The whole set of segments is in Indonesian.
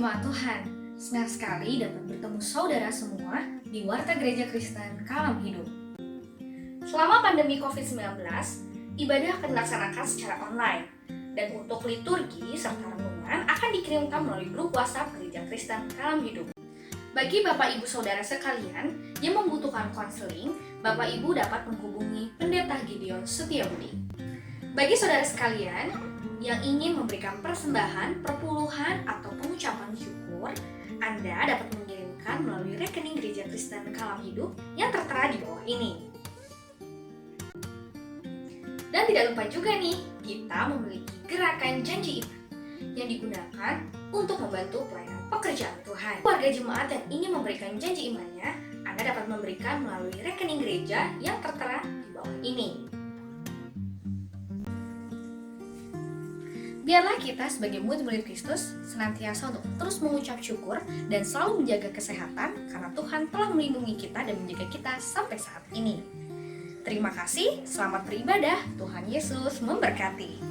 jemaat Tuhan, senang sekali dapat bertemu saudara semua di Warta Gereja Kristen Kalam Hidup. Selama pandemi COVID-19, ibadah akan dilaksanakan secara online, dan untuk liturgi serta renungan akan dikirimkan melalui grup WhatsApp Gereja Kristen Kalam Hidup. Bagi Bapak Ibu Saudara sekalian yang membutuhkan konseling, Bapak Ibu dapat menghubungi Pendeta Gideon Setiabudi. Bagi saudara sekalian yang ingin memberikan persembahan, perpuluhan, atau pengucapan syukur, Anda dapat mengirimkan melalui rekening Gereja Kristen Kalam Hidup yang tertera di bawah ini. Dan tidak lupa juga nih, kita memiliki gerakan janji iman yang digunakan untuk membantu pelayanan pekerjaan Tuhan. Warga jemaat yang ingin memberikan janji imannya, Anda dapat memberikan melalui rekening gereja yang tertera di bawah ini. Biarlah kita sebagai murid-murid Kristus senantiasa untuk terus mengucap syukur dan selalu menjaga kesehatan karena Tuhan telah melindungi kita dan menjaga kita sampai saat ini. Terima kasih, selamat beribadah, Tuhan Yesus memberkati.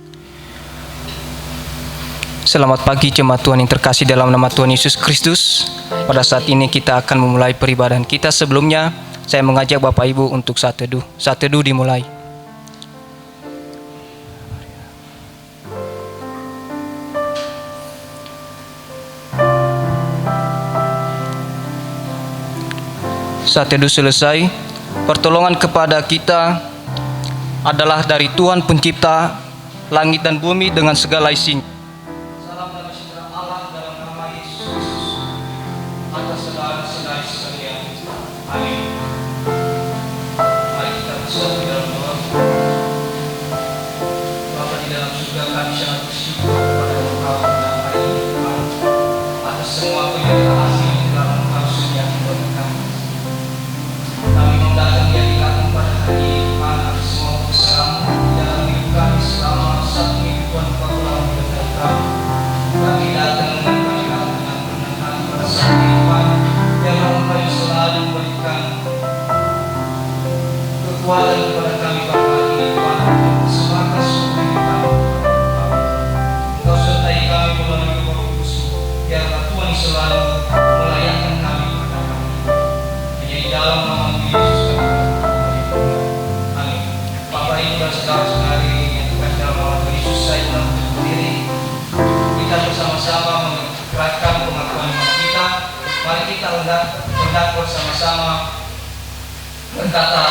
Selamat pagi jemaat Tuhan yang terkasih dalam nama Tuhan Yesus Kristus. Pada saat ini kita akan memulai peribadahan kita. Sebelumnya saya mengajak Bapak Ibu untuk saat teduh. Saat teduh dimulai. Saat teduh selesai, pertolongan kepada kita adalah dari Tuhan Pencipta langit dan bumi dengan segala isinya. Salam damai sejahtera Allah dalam nama Yesus atas saudara-saudari sekalian. Amin. Mari kita bersatu dalam doa. Bapa di dalam surga, kami sangat bersyukur kepada Engkau pada hari ini Tuhan, atas semua kasih yang telah Engkau sediakan bagi kami. Kami mau datang di hadirat-Mu pada hari ini Tuhan, atas semua kebesaran-Mu di dalam hidup kami selama satu minggu Tuhan Engkau telah menyertai kami. Kami datang dengan hadirat-Mu dengan rendah hati pada saat ini Tuhan, yang Engkau selalu memberikan kekuatan kepada kami pada hari ini Tuhan, untuk bersemakan seluruh hidup kami. Engkau sertai kami melalui Roh Kudus-Mu, biarlah Tuhan selalu melayani kami pada hari ini. Hanya di dalam nama Yesus kami berdoa. Amin. Bapak Ibu dan saudara-saudari yang terkasih dalam nama Tuhan Yesus, saya telah berdiri. Kita bersama-sama mengikrarkan pengakuan iman kita. Mari kita hendak bersama-sama berkata,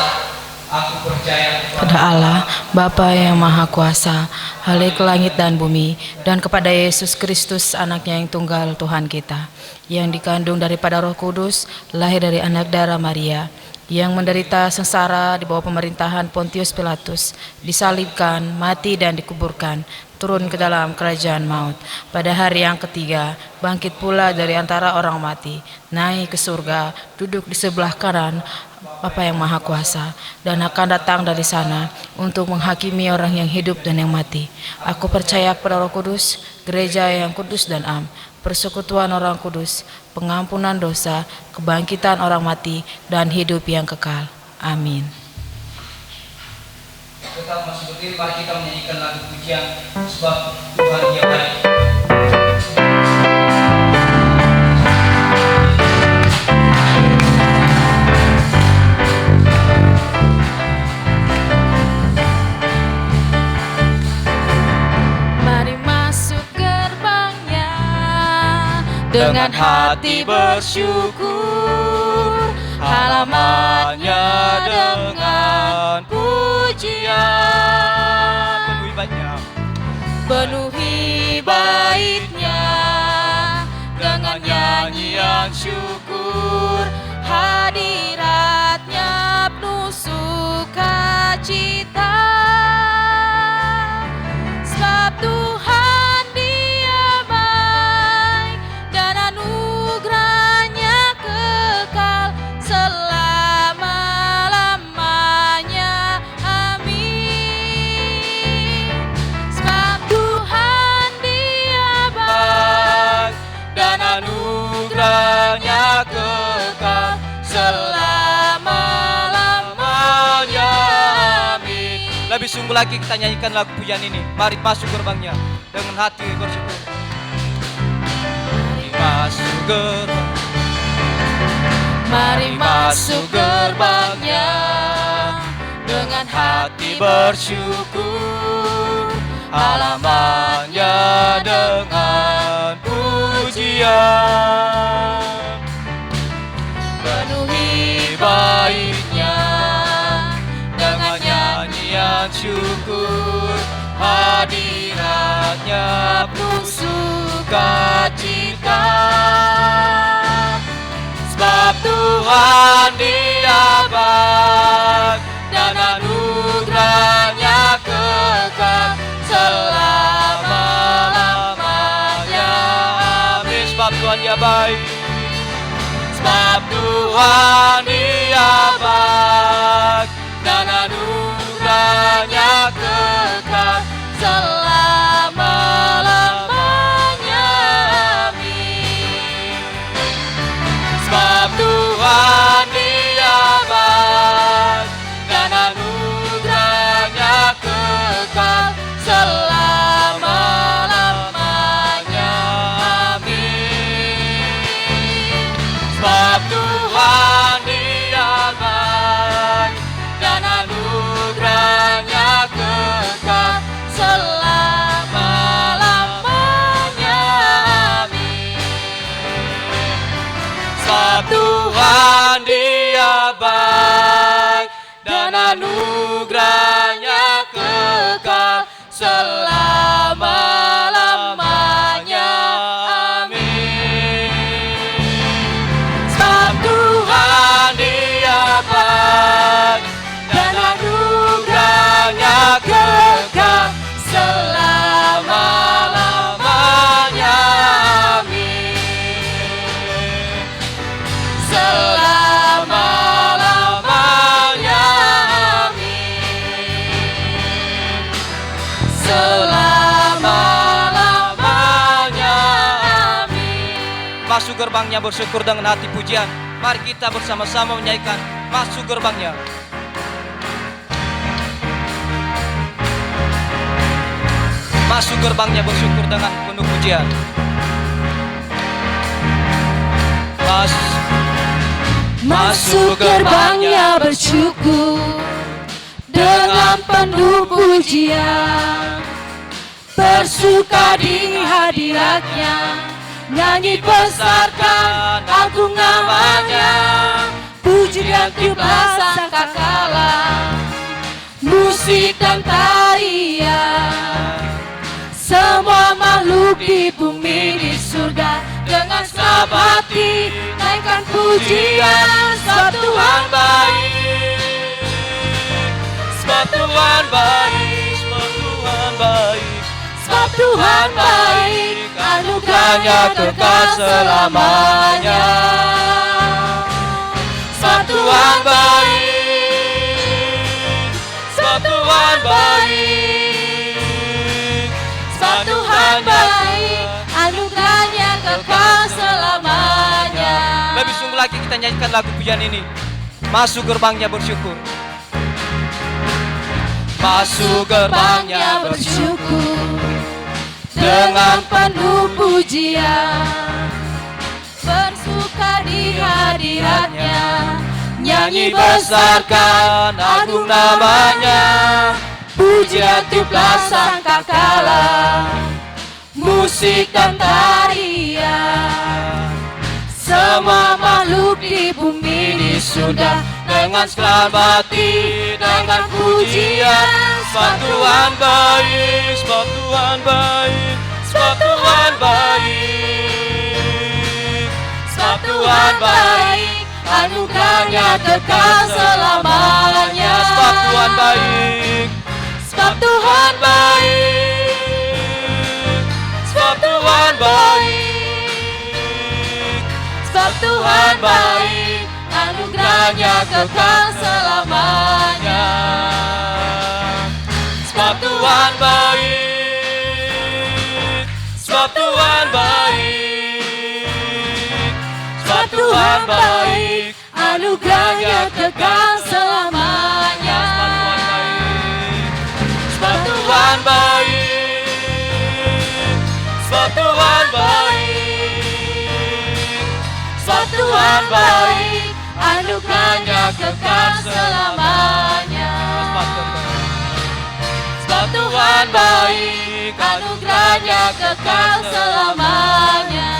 aku percaya kepada Allah, Bapa yang Maha Kuasa, Halik langit dan bumi, dan kepada Yesus Kristus, anaknya yang tunggal Tuhan kita, yang dikandung daripada Roh Kudus, lahir dari anak darah Maria, yang menderita sengsara di bawah pemerintahan Pontius Pilatus, disalibkan, mati dan dikuburkan, turun ke dalam kerajaan maut. Pada hari yang ketiga, bangkit pula dari antara orang mati, naik ke surga, duduk di sebelah kanan Bapa yang Maha Kuasa, dan akan datang dari sana untuk menghakimi orang yang hidup dan yang mati. Aku percaya kepada Roh Kudus, gereja yang kudus dan am, persekutuan orang kudus, pengampunan dosa, kebangkitan orang mati, dan hidup yang kekal. Amin. Tetap masih berdiri, mari kita menyanyikan lagu pujian, sebab Tuhan dia baik. Mari masuk gerbangnya dengan hati bersyukur, halamannya dengan pujian, penuhi baitnya dengan nyanyian syukur, hadiratnya penuh sukacita, sebab Tuhan dia baik dan anugerahnya kekal selama-lamanya. Amin. Sebab Tuhan dia baik dan anugerahnya kekal selama-lamanya. Amin. Lebih sungguh lagi kita nyanyikan lagu pujian ini. Mari masuk gerbangnya dengan hati bersyukur. masuk gerbang. Mari masuk gerbangnya dengan hati bersyukur, halamannya dengan pujian. Penuhi baitnya dengan nyanyian syukur, hadiratnya penuh sukacita. Sebab Tuhan Dia baik dan anugerahnya kekal selama-lamanya. Amin. Sebab Tuhan Dia baik. Sebab Tuhan Dia baik dan anugerahnya kekal selama-lamanya. Amin. Sebab Tuhan Dia baik dan anugerahnya kekal selama-lamanya. Amin. Sebab Tuhan Dia baik dan anugerahnya kekal selama-lamanya. Amin. Sebab Tuhan Dia baik dan anugerahnya kekal selama-lamanya. Amin. Sebab Tuhan Dia baik dan anugerahnya kekal selama-lamanya. Amin. Selama-lamanya. Amin. Selama-lamanya. Amin. Masuk gerbangnya bersyukur dengan hati pujian. Mari kita bersama-sama menyanyikan masuk gerbangnya. Masuk gerbangnya bersyukur dengan penuh pujian. Masuk gerbangnya bersyukur dengan penuh pujian, bersuka di hadiratnya, nyanyi besarkan agung namanya, puji dan tiuplah sangkakala, musik dan tarian. Semua makhluk di bumi di surga dengan senang hati naikkan pujian. Sebab Tuhan baik, Sebab Tuhan baik, sebab Tuhan baik, sebab Tuhan baik, anugerahnya kekal selamanya. sebab Tuhan baik, sebab Tuhan baik, Sebab Tuhan baik, anugerahnya kekal selamanya. Lebih sungguh lagi kita nyanyikan lagu pujian ini. Masuk gerbangnya bersyukur. Masuk gerbangnya bersyukur dengan penuh pujian, bersuka di hadiratnya, nyanyi besarkan agung namanya, pujian tiuplah sangkakala, musik dan tarian. Semua makhluk di bumi di surga dengan segala hati dengan pujian. Sebab Tuhan baik, sebab Tuhan baik, sebab Tuhan baik, sebab Tuhan baik, anugerahnya kekal selamanya. sebab Tuhan baik, Sebab Tuhan baik, sebab Tuhan baik, sebab Tuhan baik, anugerahnya kekal selamanya. sebab Tuhan baik, sebab Tuhan baik, sebab Tuhan baik, anugerahnya kekal selamanya. sebab Tuhan baik, sebab Tuhan baik, Tuhan baik, anugerahnya kekal selamanya. Sebab Tuhan baik, anugerahnya kekal selamanya.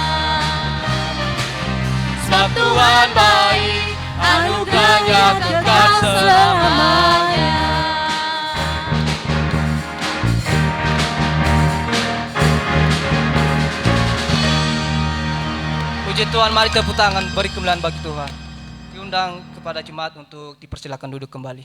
Sebab Tuhan baik, anugerahnya kekal selamanya. Puji Tuhan, mari tepuk tangan, beri kemuliaan bagi Tuhan. Diundang kepada jemaat untuk dipersilakan duduk kembali.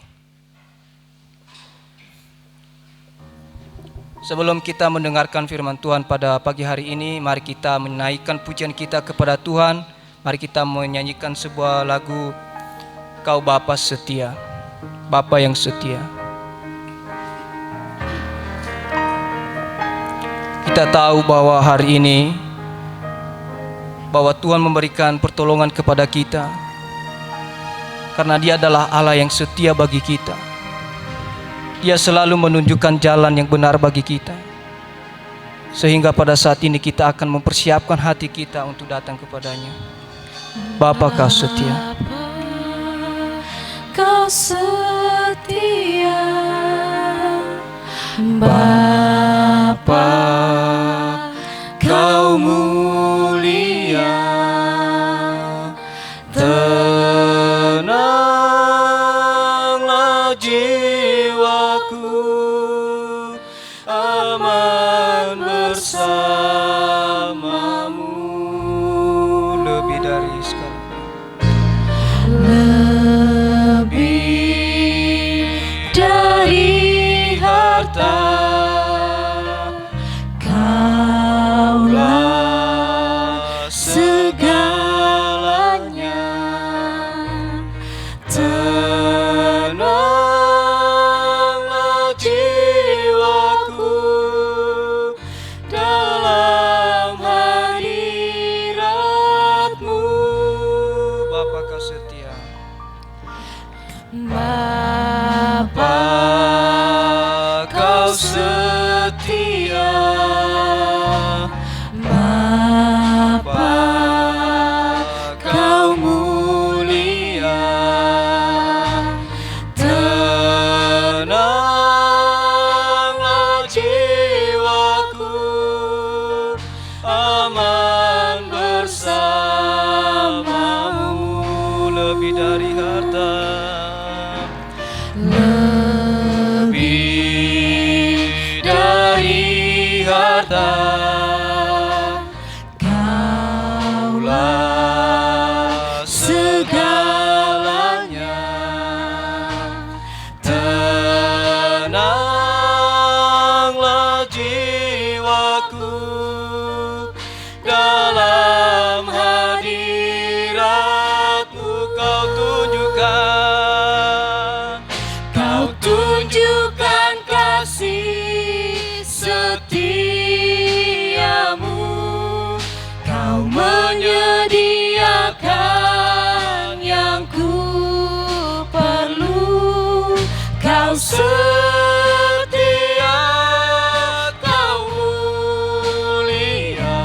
Sebelum kita mendengarkan firman Tuhan pada pagi hari ini, mari kita menaikkan pujian kita kepada Tuhan. Mari kita menyanyikan sebuah lagu, Kau Bapa Setia, Bapa yang setia. Kita tahu bahwa hari ini bahwa Tuhan memberikan pertolongan kepada kita karena Dia adalah Allah yang setia bagi kita. Dia selalu menunjukkan jalan yang benar bagi kita, sehingga pada saat ini kita akan mempersiapkan hati kita untuk datang kepadanya. Bapa, Kau setia. Kau setia, Bapa, Kau mulia, tenanglah jiwaku, aman bersamamu. Lebih dari sekarang, Lebih dari harta, Kaulah segalanya. Tenanglah jiwaku dalam hadirat-Mu. Bapa, Kau setia. Bapa, Kau setia, Bapa, Kau mulia, tenanglah jiwaku, aman bersamamu. Lebih dari harta, Lebih dari harta, Kaulah segalanya. Tenanglah jiwaku dalam hadirat-Mu. Kau tunjukkan kasih setiamu. Kau menyediakan yang ku perlu. Kau setia, Kau mulia,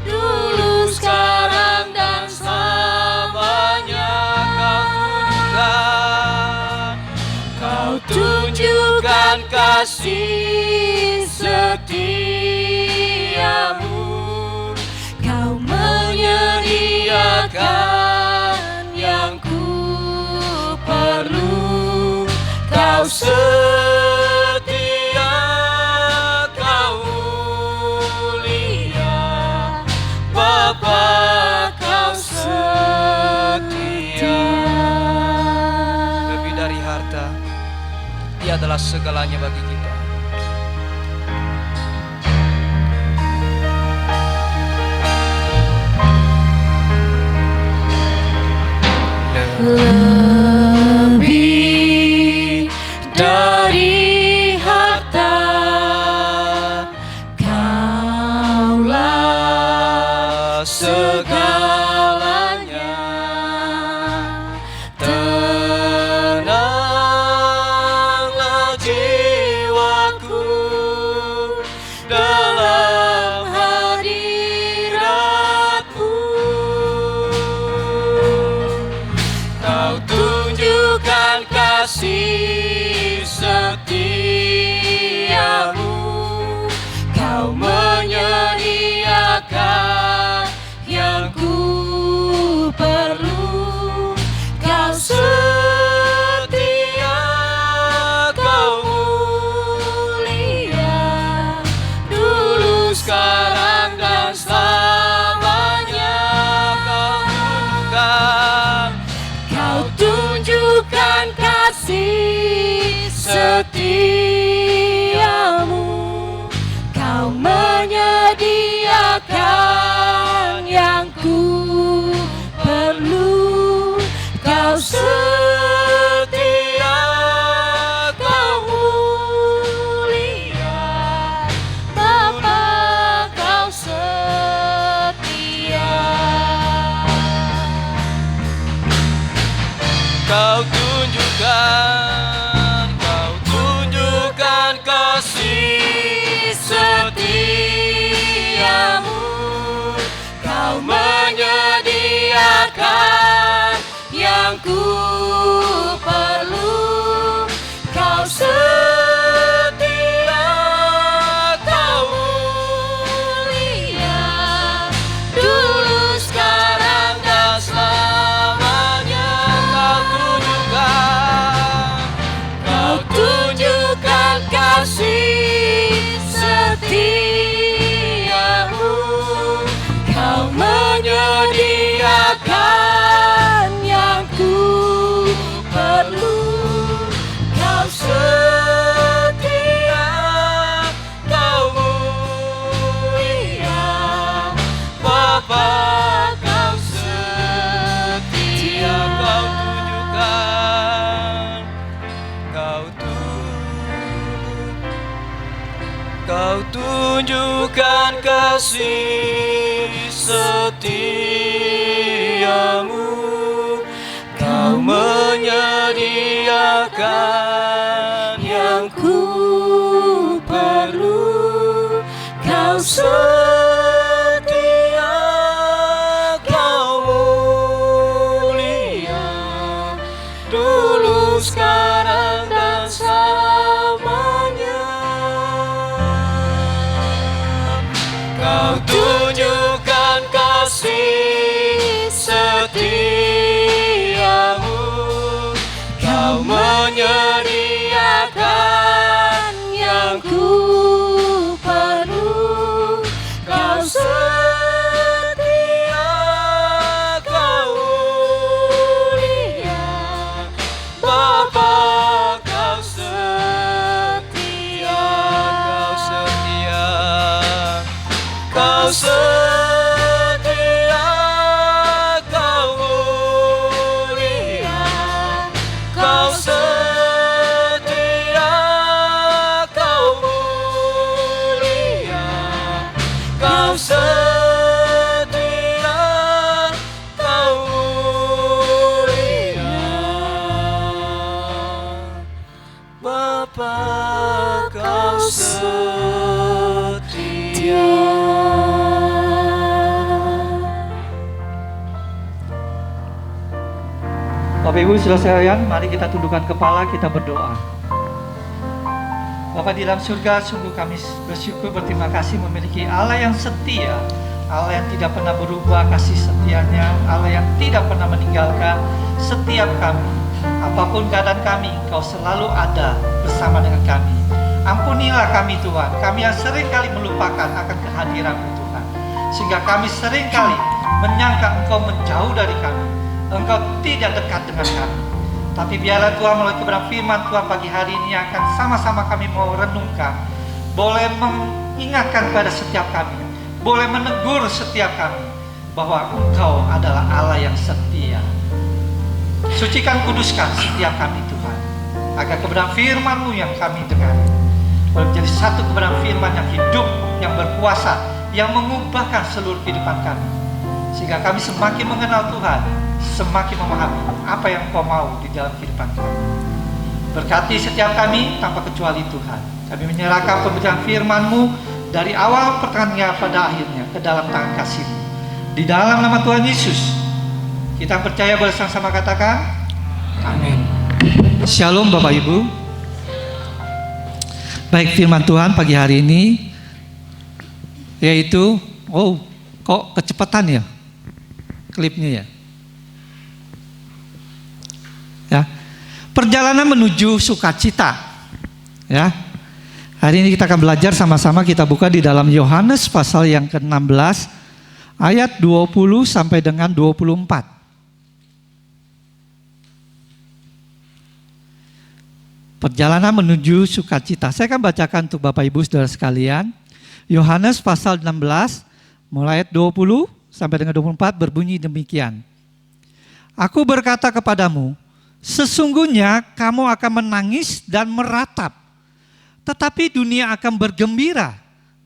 dulu, sekarang, dan selamanya. Kau tunjukkan kasih setiamu. Kau menyediakan yang ku perlu. Kau setia, Kau mulia, Bapa, Kau setia. lebih dari harta, Dia adalah segalanya bagi kita. Lebih dari harta, Kaulah segalanya. Tenanglah jiwaku dalam hadirat-Mu. Kau menyediakan yang ku perlu. Kau setia, Kau mulia, dulu, sekarang, dan selamanya. Kau tunjukkan kasih setiamu. Kau menyediakan yang ku perlu. Kau setia, Kau mulia, Bapa, Kau setia. Kau tunjukkan kasih setiamu. Kau menyediakan yang ku perlu. Kau setia, Kau mulia, dulu, sekarang, dan selamanya. Kau tunjukkan kasih setiamu. Kau menyediakan yang ku perlu. Kau setia, Kau mulia, Bapa, Kau setia. Kau setia, Kau mulia. Kau setia, Kau mulia. Kau setia, Kau mulia, Bapa, Kau setia. Bapak Ibu saudara sekalian, mari kita tundukkan kepala, kita berdoa. Bapa di dalam surga, sungguh kami bersyukur, berterima kasih memiliki Allah yang setia, Allah yang tidak pernah berubah kasih setianya, Allah yang tidak pernah meninggalkan setiap kami. Apapun keadaan kami, Engkau selalu ada bersama dengan kami. Ampunilah kami Tuhan, kami yang sering kali melupakan akan kehadiran-Mu Tuhan, sehingga kami sering kali menyangka Engkau menjauh dari kami, Engkau tidak dekat dengan kami. Tapi biarlah Tuhan melalui kebenaran firman Tuhan pagi hari ini akan sama-sama kami mau renungkan, boleh mengingatkan kepada setiap kami, boleh menegur setiap kami bahwa Engkau adalah Allah yang setia. Sucikan, kuduskan setiap kami Tuhan, agar kebenaran firman-Mu yang kami dengar boleh menjadi satu kebenaran firman yang hidup, yang berkuasa, yang mengubahkan seluruh kehidupan kami, sehingga kami semakin mengenal Tuhan, semakin memahami apa yang Engkau mau di dalam kehidupan kami. Berkati setiap kami tanpa kecuali Tuhan. Kami menyerahkan pemberitaan firman-Mu dari awal pertengahan pada akhirnya ke dalam tangan kasih-Mu. Di dalam nama Tuhan Yesus kita percaya, bersama-sama katakan amin. Shalom Bapak Ibu. Baik, firman Tuhan pagi hari ini yaitu, kok kecepatan ya klipnya ya? Perjalanan menuju sukacita. Ya. Hari ini kita akan belajar sama-sama, kita buka di dalam Yohanes pasal yang ke-16 ayat 20 sampai dengan 24. Perjalanan menuju sukacita. Saya akan bacakan untuk Bapak Ibu Saudara sekalian. Yohanes pasal 16 mulai ayat 20 sampai dengan 24 berbunyi demikian. Aku berkata kepadamu, sesungguhnya kamu akan menangis dan meratap, tetapi dunia akan bergembira.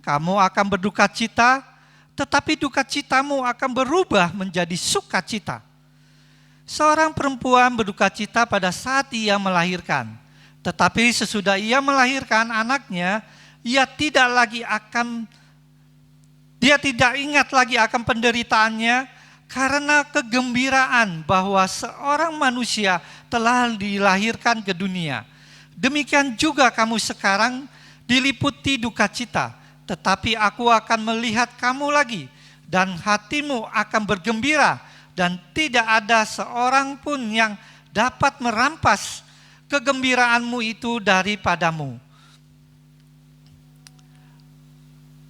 Kamu akan berduka cita, tetapi duka citamu akan berubah menjadi sukacita. Seorang perempuan berduka cita pada saat ia melahirkan, tetapi sesudah ia melahirkan anaknya, ia tidak lagi akan Dia tidak ingat lagi akan penderitaannya karena kegembiraan bahwa seorang manusia telah dilahirkan ke dunia. Demikian juga kamu sekarang diliputi duka cita, tetapi aku akan melihat kamu lagi dan hatimu akan bergembira dan tidak ada seorang pun yang dapat merampas kegembiraanmu itu daripadamu.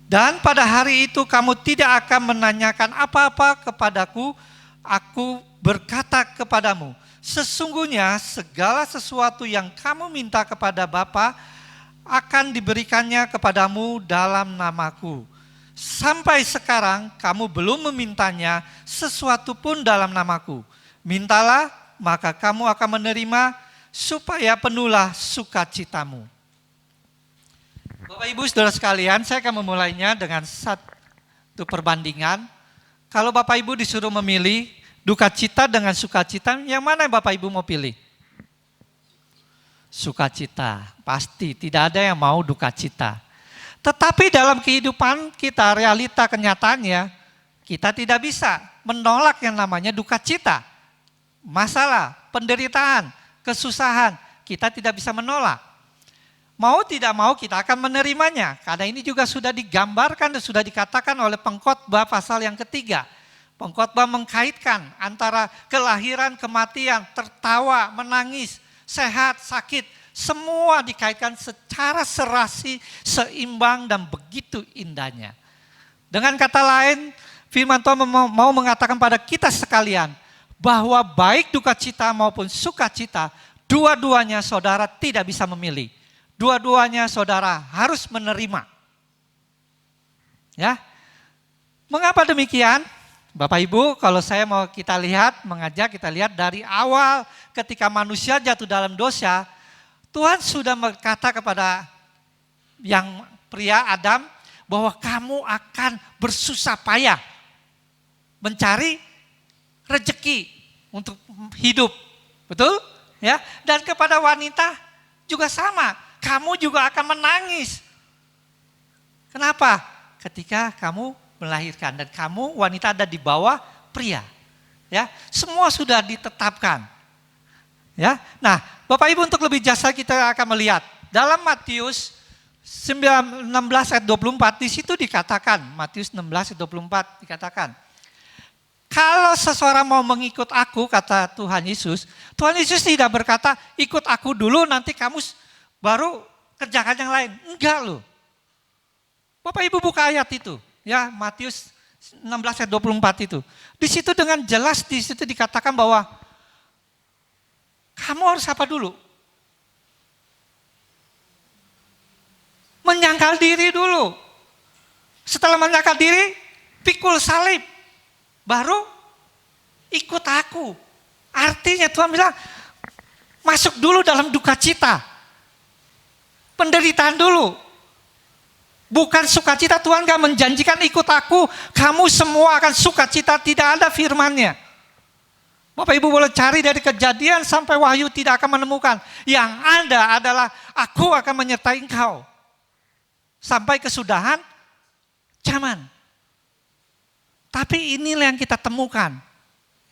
Dan pada hari itu kamu tidak akan menanyakan apa-apa kepadaku, aku berkata kepadamu, sesungguhnya segala sesuatu yang kamu minta kepada Bapa akan diberikannya kepadamu dalam namaku. Sampai sekarang kamu belum memintanya sesuatu pun dalam namaku. Mintalah, maka kamu akan menerima, supaya penuhlah sukacitamu. Bapak Ibu Saudara sekalian, saya akan memulainya dengan satu perbandingan. Kalau Bapak Ibu disuruh memilih duka cita dengan sukacita, yang mana yang Bapak Ibu mau pilih? Sukacita, pasti tidak ada yang mau duka cita. Tetapi dalam kehidupan kita, realita kenyataannya, kita tidak bisa menolak yang namanya duka cita. Masalah, penderitaan, kesusahan, kita tidak bisa menolak. Mau tidak mau kita akan menerimanya. Karena ini juga sudah digambarkan dan sudah dikatakan oleh pengkhotbah pasal yang ketiga. Pengkhotbah mengkaitkan antara kelahiran, kematian, tertawa, menangis, sehat, sakit. Semua dikaitkan secara serasi, seimbang dan begitu indahnya. Dengan kata lain, firman Tuhan mau mengatakan pada kita sekalian, bahwa baik duka cita maupun sukacita, dua-duanya saudara tidak bisa memilih. Dua-duanya saudara harus menerima. Ya. Mengapa demikian? Bapak Ibu, kalau saya mau kita lihat, mengajak kita lihat dari awal ketika manusia jatuh dalam dosa, Tuhan sudah berkata kepada yang pria Adam bahwa kamu akan bersusah payah mencari rezeki untuk hidup. Betul? Ya. Dan kepada wanita juga sama. Kamu juga akan menangis. Kenapa? Ketika kamu melahirkan dan kamu wanita ada di bawah pria. Ya, semua sudah ditetapkan. Ya. Nah, Bapak Ibu untuk lebih jasa kita akan melihat dalam Matius 16 ayat 24 di situ dikatakan, Matius 16 ayat 24 dikatakan, kalau seseorang mau mengikut aku, kata Tuhan Yesus tidak berkata ikut aku dulu nanti kamu baru kerjakan yang lain. Enggak loh. Bapak Ibu buka ayat itu. Ya, Matius 16 ayat 24 itu. Di situ dengan jelas di situ dikatakan bahwa kamu harus apa dulu? Menyangkal diri dulu. Setelah menyangkal diri, pikul salib. Baru ikut aku. Artinya Tuhan bilang, masuk dulu dalam duka cita. Penderitaan dulu. Bukan sukacita, Tuhan gak menjanjikan ikut aku, kamu semua akan sukacita, tidak ada firman-Nya. Bapak Ibu boleh cari dari Kejadian sampai Wahyu tidak akan menemukan. Yang ada adalah aku akan menyertai engkau. Sampai kesudahan zaman. Tapi inilah yang kita temukan.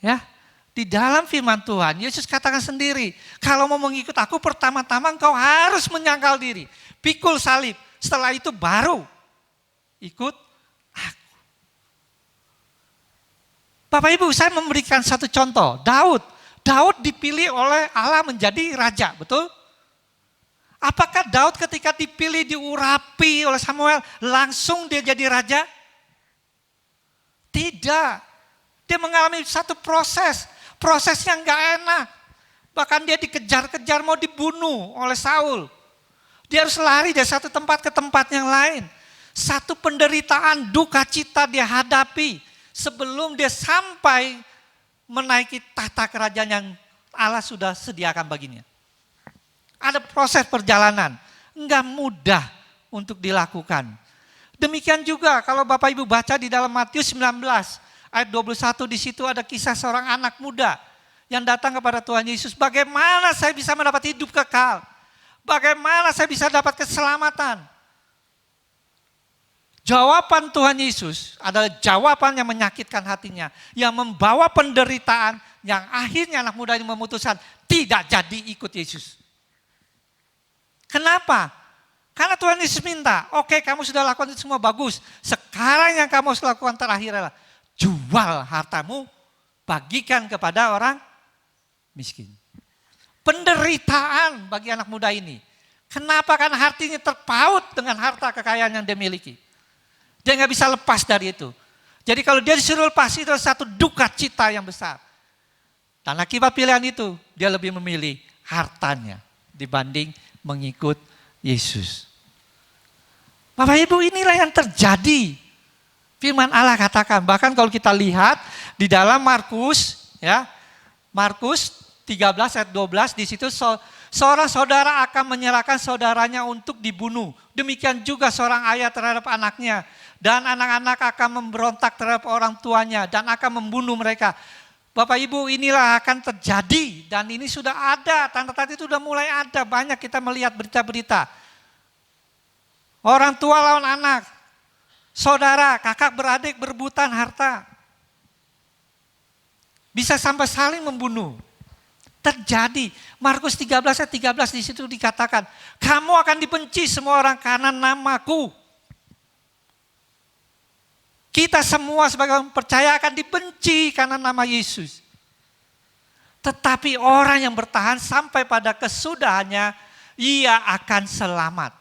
Ya. Di dalam firman Tuhan, Yesus katakan sendiri, kalau mau mengikut aku pertama-tama engkau harus menyangkal diri. Pikul salib, setelah itu baru ikut aku. Bapak Ibu, saya memberikan satu contoh. Daud dipilih oleh Allah menjadi raja, betul? Apakah Daud ketika dipilih, diurapi oleh Samuel, langsung dia jadi raja? Tidak. Dia mengalami satu proses yang gak enak. Bahkan dia dikejar-kejar mau dibunuh oleh Saul. Dia harus lari dari satu tempat ke tempat yang lain. Satu penderitaan, duka cita dia hadapi sebelum dia sampai menaiki tahta kerajaan yang Allah sudah sediakan baginya. Ada proses perjalanan, enggak mudah untuk dilakukan. Demikian juga kalau Bapak Ibu baca di dalam Matius 19 ayat 21, di situ ada kisah seorang anak muda yang datang kepada Tuhan Yesus. Bagaimana saya bisa mendapat hidup kekal? Bagaimana saya bisa dapat keselamatan? Jawaban Tuhan Yesus adalah jawaban yang menyakitkan hatinya, yang membawa penderitaan, yang akhirnya anak muda ini memutuskan tidak jadi ikut Yesus. Kenapa? Karena Tuhan Yesus minta, oke, kamu sudah lakukan itu semua bagus. Sekarang yang kamu harus lakukan terakhir adalah jual hartamu, bagikan kepada orang miskin. Penderitaan bagi anak muda ini. Kenapa? Karena hatinya terpaut dengan harta kekayaan yang dia miliki. Dia nggak bisa lepas dari itu. Jadi kalau dia disuruh lepas itu adalah satu duka cita yang besar. Dan akibat pilihan itu, dia lebih memilih hartanya dibanding mengikut Yesus. Bapak Ibu, inilah yang terjadi. Firman Allah katakan, bahkan kalau kita lihat di dalam Markus, ya, Markus 13 ayat 12, di situ seorang saudara akan menyerahkan saudaranya untuk dibunuh. Demikian juga seorang ayah terhadap anaknya. Dan anak-anak akan memberontak terhadap orang tuanya dan akan membunuh mereka. Bapak Ibu, inilah akan terjadi dan ini sudah ada, tanda-tanda itu sudah mulai ada. Banyak kita melihat berita-berita. Orang tua lawan anak, saudara, kakak beradik berebutan harta. Bisa sampai saling membunuh. Terjadi. Markus 13 ayat 13 di situ dikatakan, kamu akan dibenci semua orang karena namaku. Kita semua sebagai orang percaya akan dibenci karena nama Yesus. Tetapi orang yang bertahan sampai pada kesudahannya, ia akan selamat.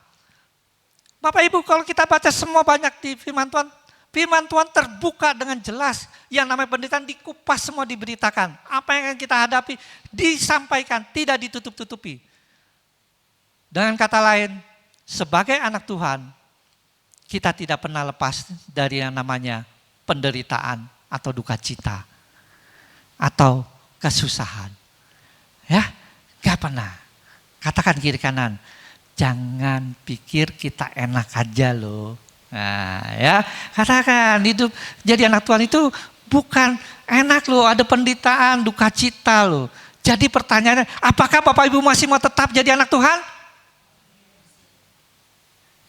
Bapak Ibu, kalau kita baca semua banyak di firman Tuhan terbuka dengan jelas. Yang namanya penderitaan dikupas semua diberitakan. Apa yang akan kita hadapi disampaikan, tidak ditutup-tutupi. Dengan kata lain, sebagai anak Tuhan, kita tidak pernah lepas dari yang namanya penderitaan atau duka cita. Atau kesusahan. Ya, gak pernah. Katakan kiri kanan, jangan pikir kita enak aja loh. Nah, ya, katakan hidup jadi anak Tuhan itu bukan enak loh, ada penderitaan, duka cita loh. Jadi pertanyaannya, apakah Bapak Ibu masih mau tetap jadi anak Tuhan?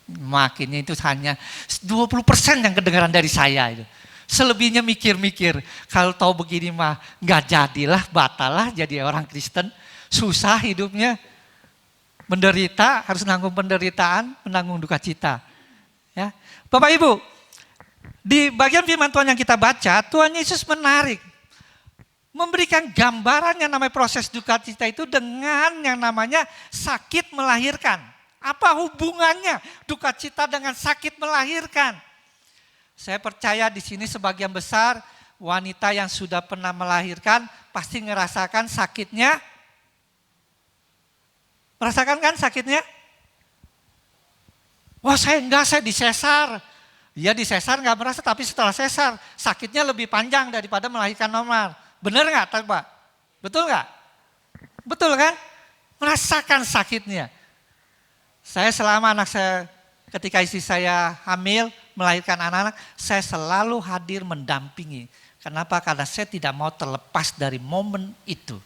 Makinnya itu hanya 20% yang kedengaran dari saya itu. Selebihnya mikir-mikir, kalau tahu begini mah nggak jadilah, batalah jadi orang Kristen. Susah hidupnya, menderita, harus nanggung penderitaan, menanggung duka cita. Ya, Bapak Ibu, di bagian firman Tuhan yang kita baca, Tuhan Yesus menarik, memberikan gambaran yang namanya proses duka cita itu dengan yang namanya sakit melahirkan. Apa hubungannya duka cita dengan sakit melahirkan? Saya percaya di sini sebagian besar wanita yang sudah pernah melahirkan pasti ngerasakan sakitnya. Merasakan kan sakitnya? Wah, saya enggak, saya disesar. Iya, disesar enggak merasa, tapi setelah sesar sakitnya lebih panjang daripada melahirkan normal. Benar enggak, Pak? Betul enggak? Betul kan? Merasakan sakitnya. Saya selama anak saya, ketika istri saya hamil, melahirkan anak-anak, saya selalu hadir mendampingi. Kenapa? Karena saya tidak mau terlepas dari momen itu.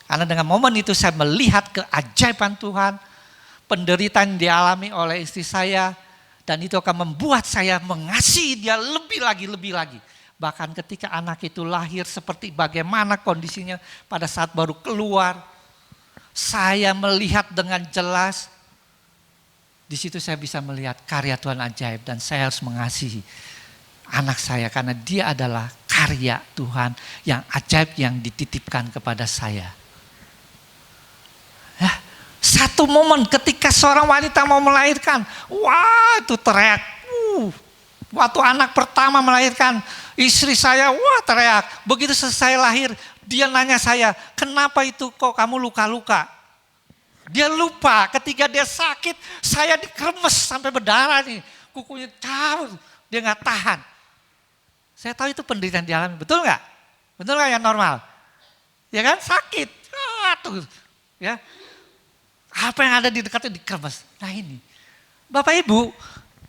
Karena dengan momen itu saya melihat keajaiban Tuhan, penderitaan yang dialami oleh istri saya, dan itu akan membuat saya mengasihi dia lebih lagi. Bahkan ketika anak itu lahir seperti bagaimana kondisinya pada saat baru keluar, saya melihat dengan jelas. Di situ saya bisa melihat karya Tuhan ajaib dan saya harus mengasihi anak saya karena dia adalah karya Tuhan yang ajaib yang dititipkan kepada saya. Ya, satu momen ketika seorang wanita mau melahirkan, wah itu teriak. Waktu anak pertama melahirkan, istri saya wah teriak. Begitu selesai lahir, dia nanya saya, kenapa itu kok kamu luka-luka? Dia lupa ketika dia sakit, saya dikremes sampai berdarah nih. Kukunya tahu, dia gak tahan. Saya tahu itu penderitaan dialami, betul gak? Betul gak yang normal? Ya kan, sakit. Tuh, ya. Apa yang ada di dekatnya dikremes. Nah ini, Bapak Ibu,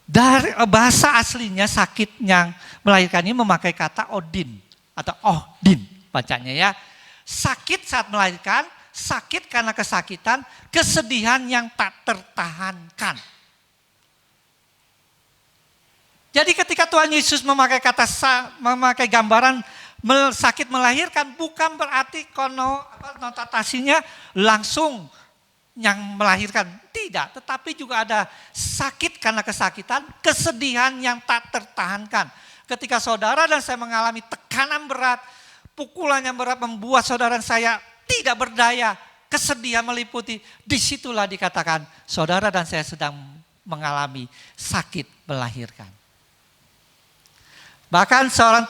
dari bahasa aslinya sakit yang melahirkan ini memakai kata odin atau ohdin bacanya ya. Sakit saat melahirkan, sakit karena kesakitan, kesedihan yang tak tertahankan. Jadi ketika Tuhan Yesus memakai memakai gambaran sakit melahirkan, bukan berarti konotasinya langsung yang melahirkan. Tidak, tetapi juga ada sakit karena kesakitan, kesedihan yang tak tertahankan. Ketika saudara dan saya mengalami tekanan berat, pukulan yang berat membuat saudara dan saya tidak berdaya, kesedihan meliputi, disitulah dikatakan saudara dan saya sedang mengalami sakit melahirkan. Bahkan seorang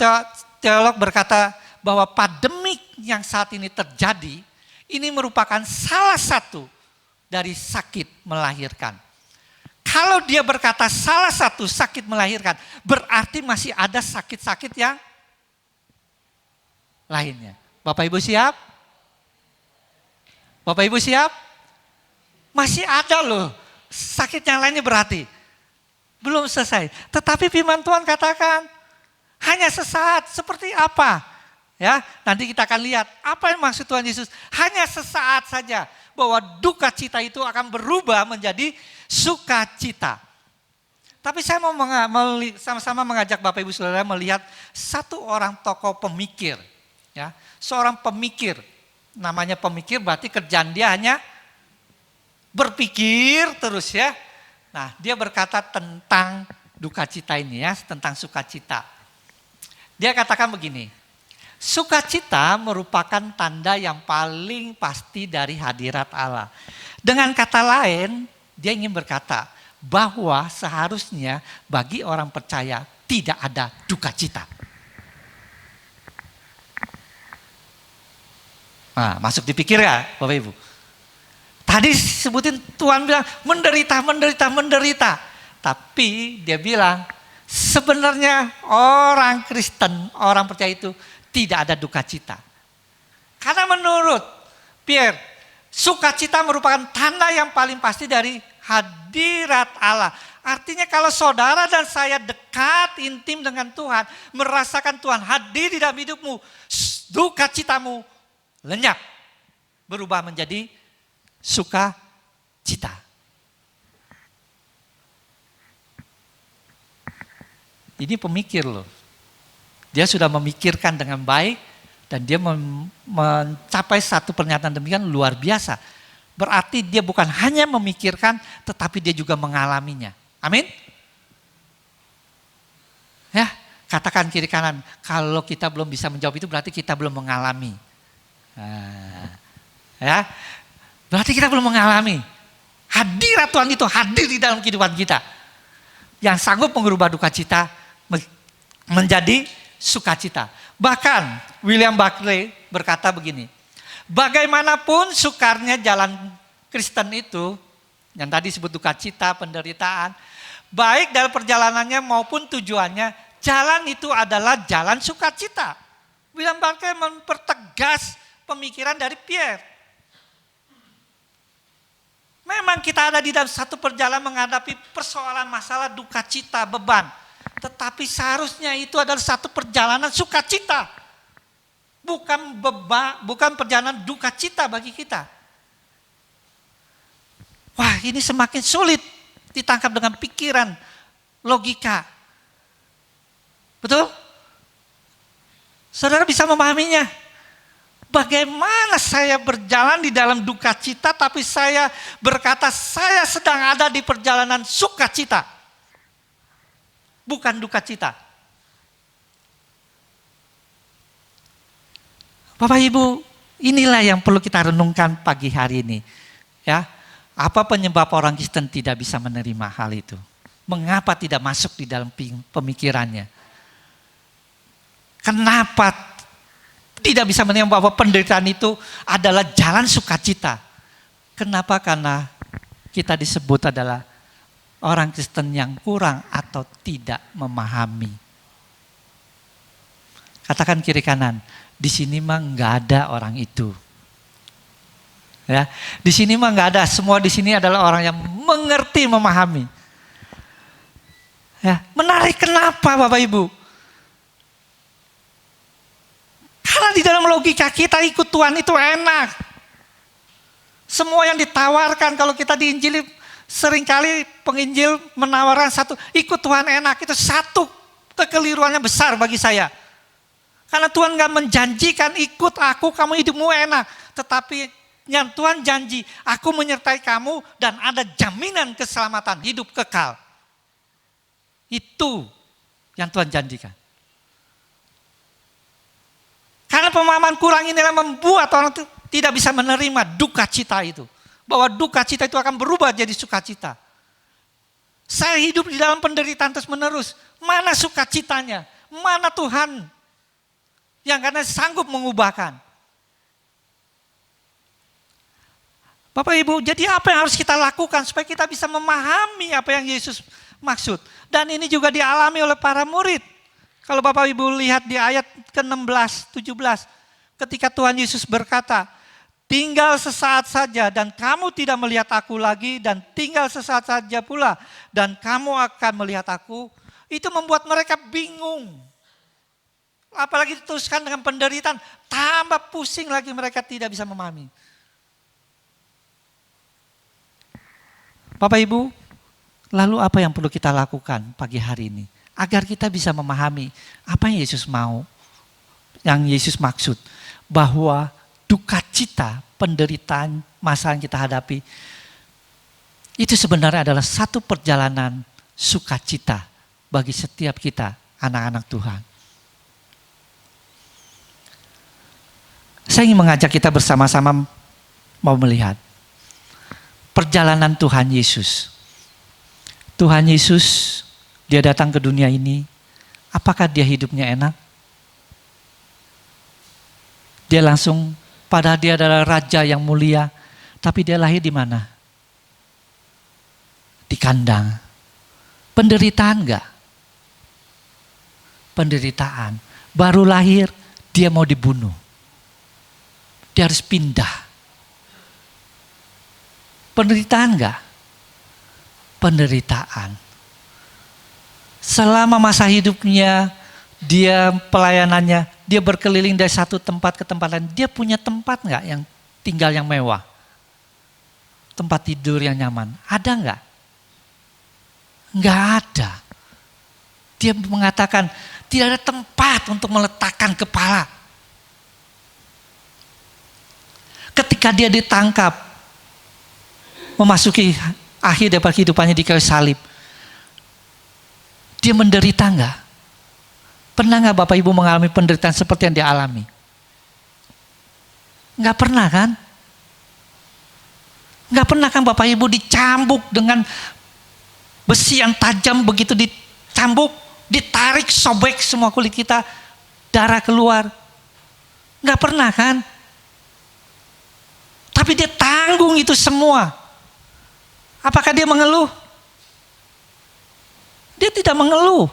teolog berkata bahwa pandemik yang saat ini terjadi, ini merupakan salah satu dari sakit melahirkan. Kalau dia berkata salah satu sakit melahirkan, berarti masih ada sakit-sakit yang lainnya. Bapak Ibu siap? Bapak Ibu siap? Masih ada loh sakit yang lainnya berarti. Belum selesai. Tetapi firman Tuhan katakan hanya sesaat. Seperti apa? Ya, nanti kita akan lihat apa yang maksud Tuhan Yesus. Hanya sesaat saja bahwa duka cita itu akan berubah menjadi sukacita. Tapi saya mau sama-sama mengajak Bapak Ibu Saudara melihat satu orang tokoh pemikir. Ya, seorang pemikir. Namanya pemikir berarti kerjaan dia hanya berpikir terus ya. Nah, dia berkata tentang duka cita ini ya, tentang sukacita. Dia katakan begini, sukacita merupakan tanda yang paling pasti dari hadirat Allah. Dengan kata lain, dia ingin berkata bahwa seharusnya bagi orang percaya tidak ada duka cita. Nah, masuk dipikir ya Bapak Ibu? Tadi sebutin Tuhan bilang menderita. Tapi dia bilang sebenarnya orang Kristen, orang percaya itu tidak ada duka cita. Karena menurut Pierre, sukacita merupakan tanda yang paling pasti dari hadirat Allah. Artinya kalau saudara dan saya dekat intim dengan Tuhan, merasakan Tuhan hadir di dalam hidupmu, duka citamu lenyap, berubah menjadi sukacita. Ini pemikir loh. Dia sudah memikirkan dengan baik dan dia mencapai satu pernyataan demikian luar biasa. Berarti dia bukan hanya memikirkan tetapi dia juga mengalaminya. Amin. Ya, katakan kiri kanan, kalau kita belum bisa menjawab itu berarti kita belum mengalami. Nah, ya, berarti kita belum mengalami. Hadirat Tuhan itu hadir di dalam kehidupan kita. Yang sanggup mengubah duka cita menjadi sukacita. Bahkan William Barclay berkata begini, bagaimanapun sukarnya jalan Kristen itu, yang tadi disebut duka cita, penderitaan, baik dalam perjalanannya maupun tujuannya, jalan itu adalah jalan sukacita. William Barclay mempertegas pemikiran dari Pierre. Memang kita ada di dalam satu perjalanan menghadapi persoalan, masalah, duka cita, beban. Tetapi seharusnya itu adalah satu perjalanan sukacita. Bukan perjalanan duka cita bagi kita. Wah, ini semakin sulit ditangkap dengan pikiran, logika. Betul? Saudara bisa memahaminya. Bagaimana saya berjalan di dalam duka cita tapi saya berkata saya sedang ada di perjalanan sukacita. Bukan duka cita. Bapak Ibu, inilah yang perlu kita renungkan pagi hari ini. Ya, apa penyebab orang Kristen tidak bisa menerima hal itu? Mengapa tidak masuk di dalam pemikirannya? Kenapa tidak bisa menerima bahwa penderitaan itu adalah jalan sukacita? Kenapa? Karena kita disebut adalah orang Kristen yang kurang atau tidak memahami. Katakan kiri kanan, di sini mah nggak ada orang itu. Ya, di sini mah nggak ada. Semua di sini adalah orang yang mengerti, memahami. Ya, menarik kenapa Bapak Ibu? Karena di dalam logika kita ikut Tuhan itu enak. Semua yang ditawarkan kalau kita diinjili Seringkali penginjil menawarkan satu, ikut Tuhan enak. Itu satu kekeliruannya besar bagi saya. Karena Tuhan gak menjanjikan ikut aku, kamu hidupmu enak. Tetapi yang Tuhan janji, aku menyertai kamu dan ada jaminan keselamatan, hidup kekal. Itu yang Tuhan janjikan. Karena pemahaman kurang inilah membuat orang itu tidak bisa menerima duka cita itu. Bahwa duka cita itu akan berubah jadi sukacita. Saya hidup di dalam penderitaan terus menerus. Mana sukacitanya? Mana Tuhan yang karena sanggup mengubahkan? Bapak Ibu, jadi apa yang harus kita lakukan supaya kita bisa memahami apa yang Yesus maksud? Dan ini juga dialami oleh para murid. Kalau Bapak Ibu lihat di ayat ke-16, 17. Ketika Tuhan Yesus berkata, tinggal sesaat saja dan kamu tidak melihat aku lagi, dan tinggal sesaat saja pula dan kamu akan melihat aku. Itu membuat mereka bingung. Apalagi diteruskan dengan penderitaan, tambah pusing lagi, mereka tidak bisa memahami. Bapak Ibu, lalu apa yang perlu kita lakukan pagi hari ini? Agar kita bisa memahami apa yang Yesus mau, yang Yesus maksud. Bahwa duka cita, penderitaan, masalah yang kita hadapi, itu sebenarnya adalah satu perjalanan sukacita bagi setiap kita, anak-anak Tuhan. Saya ingin mengajak kita bersama-sama mau melihat perjalanan Tuhan Yesus. Tuhan Yesus, dia datang ke dunia ini, apakah dia hidupnya enak? Dia langsung, padahal dia adalah raja yang mulia, tapi dia lahir di mana? Di kandang. Penderitaan enggak? Penderitaan. Baru lahir, dia mau dibunuh. Dia harus pindah. Penderitaan enggak? Penderitaan. Selama masa hidupnya, dia pelayanannya, dia berkeliling dari satu tempat ke tempat lain. Dia punya tempat enggak yang tinggal yang mewah? Tempat tidur yang nyaman. Ada enggak? Enggak ada. Dia mengatakan tidak ada tempat untuk meletakkan kepala. Ketika dia ditangkap, memasuki akhir dari kehidupannya di kayu salib, dia menderita enggak? Pernah enggak Bapak Ibu mengalami penderitaan seperti yang dia alami? Enggak pernah kan? Enggak pernah kan Bapak Ibu dicambuk dengan besi yang tajam, begitu dicambuk, ditarik, sobek semua kulit kita, darah keluar. Enggak pernah kan? Tapi dia tanggung itu semua. Apakah dia mengeluh? Dia tidak mengeluh.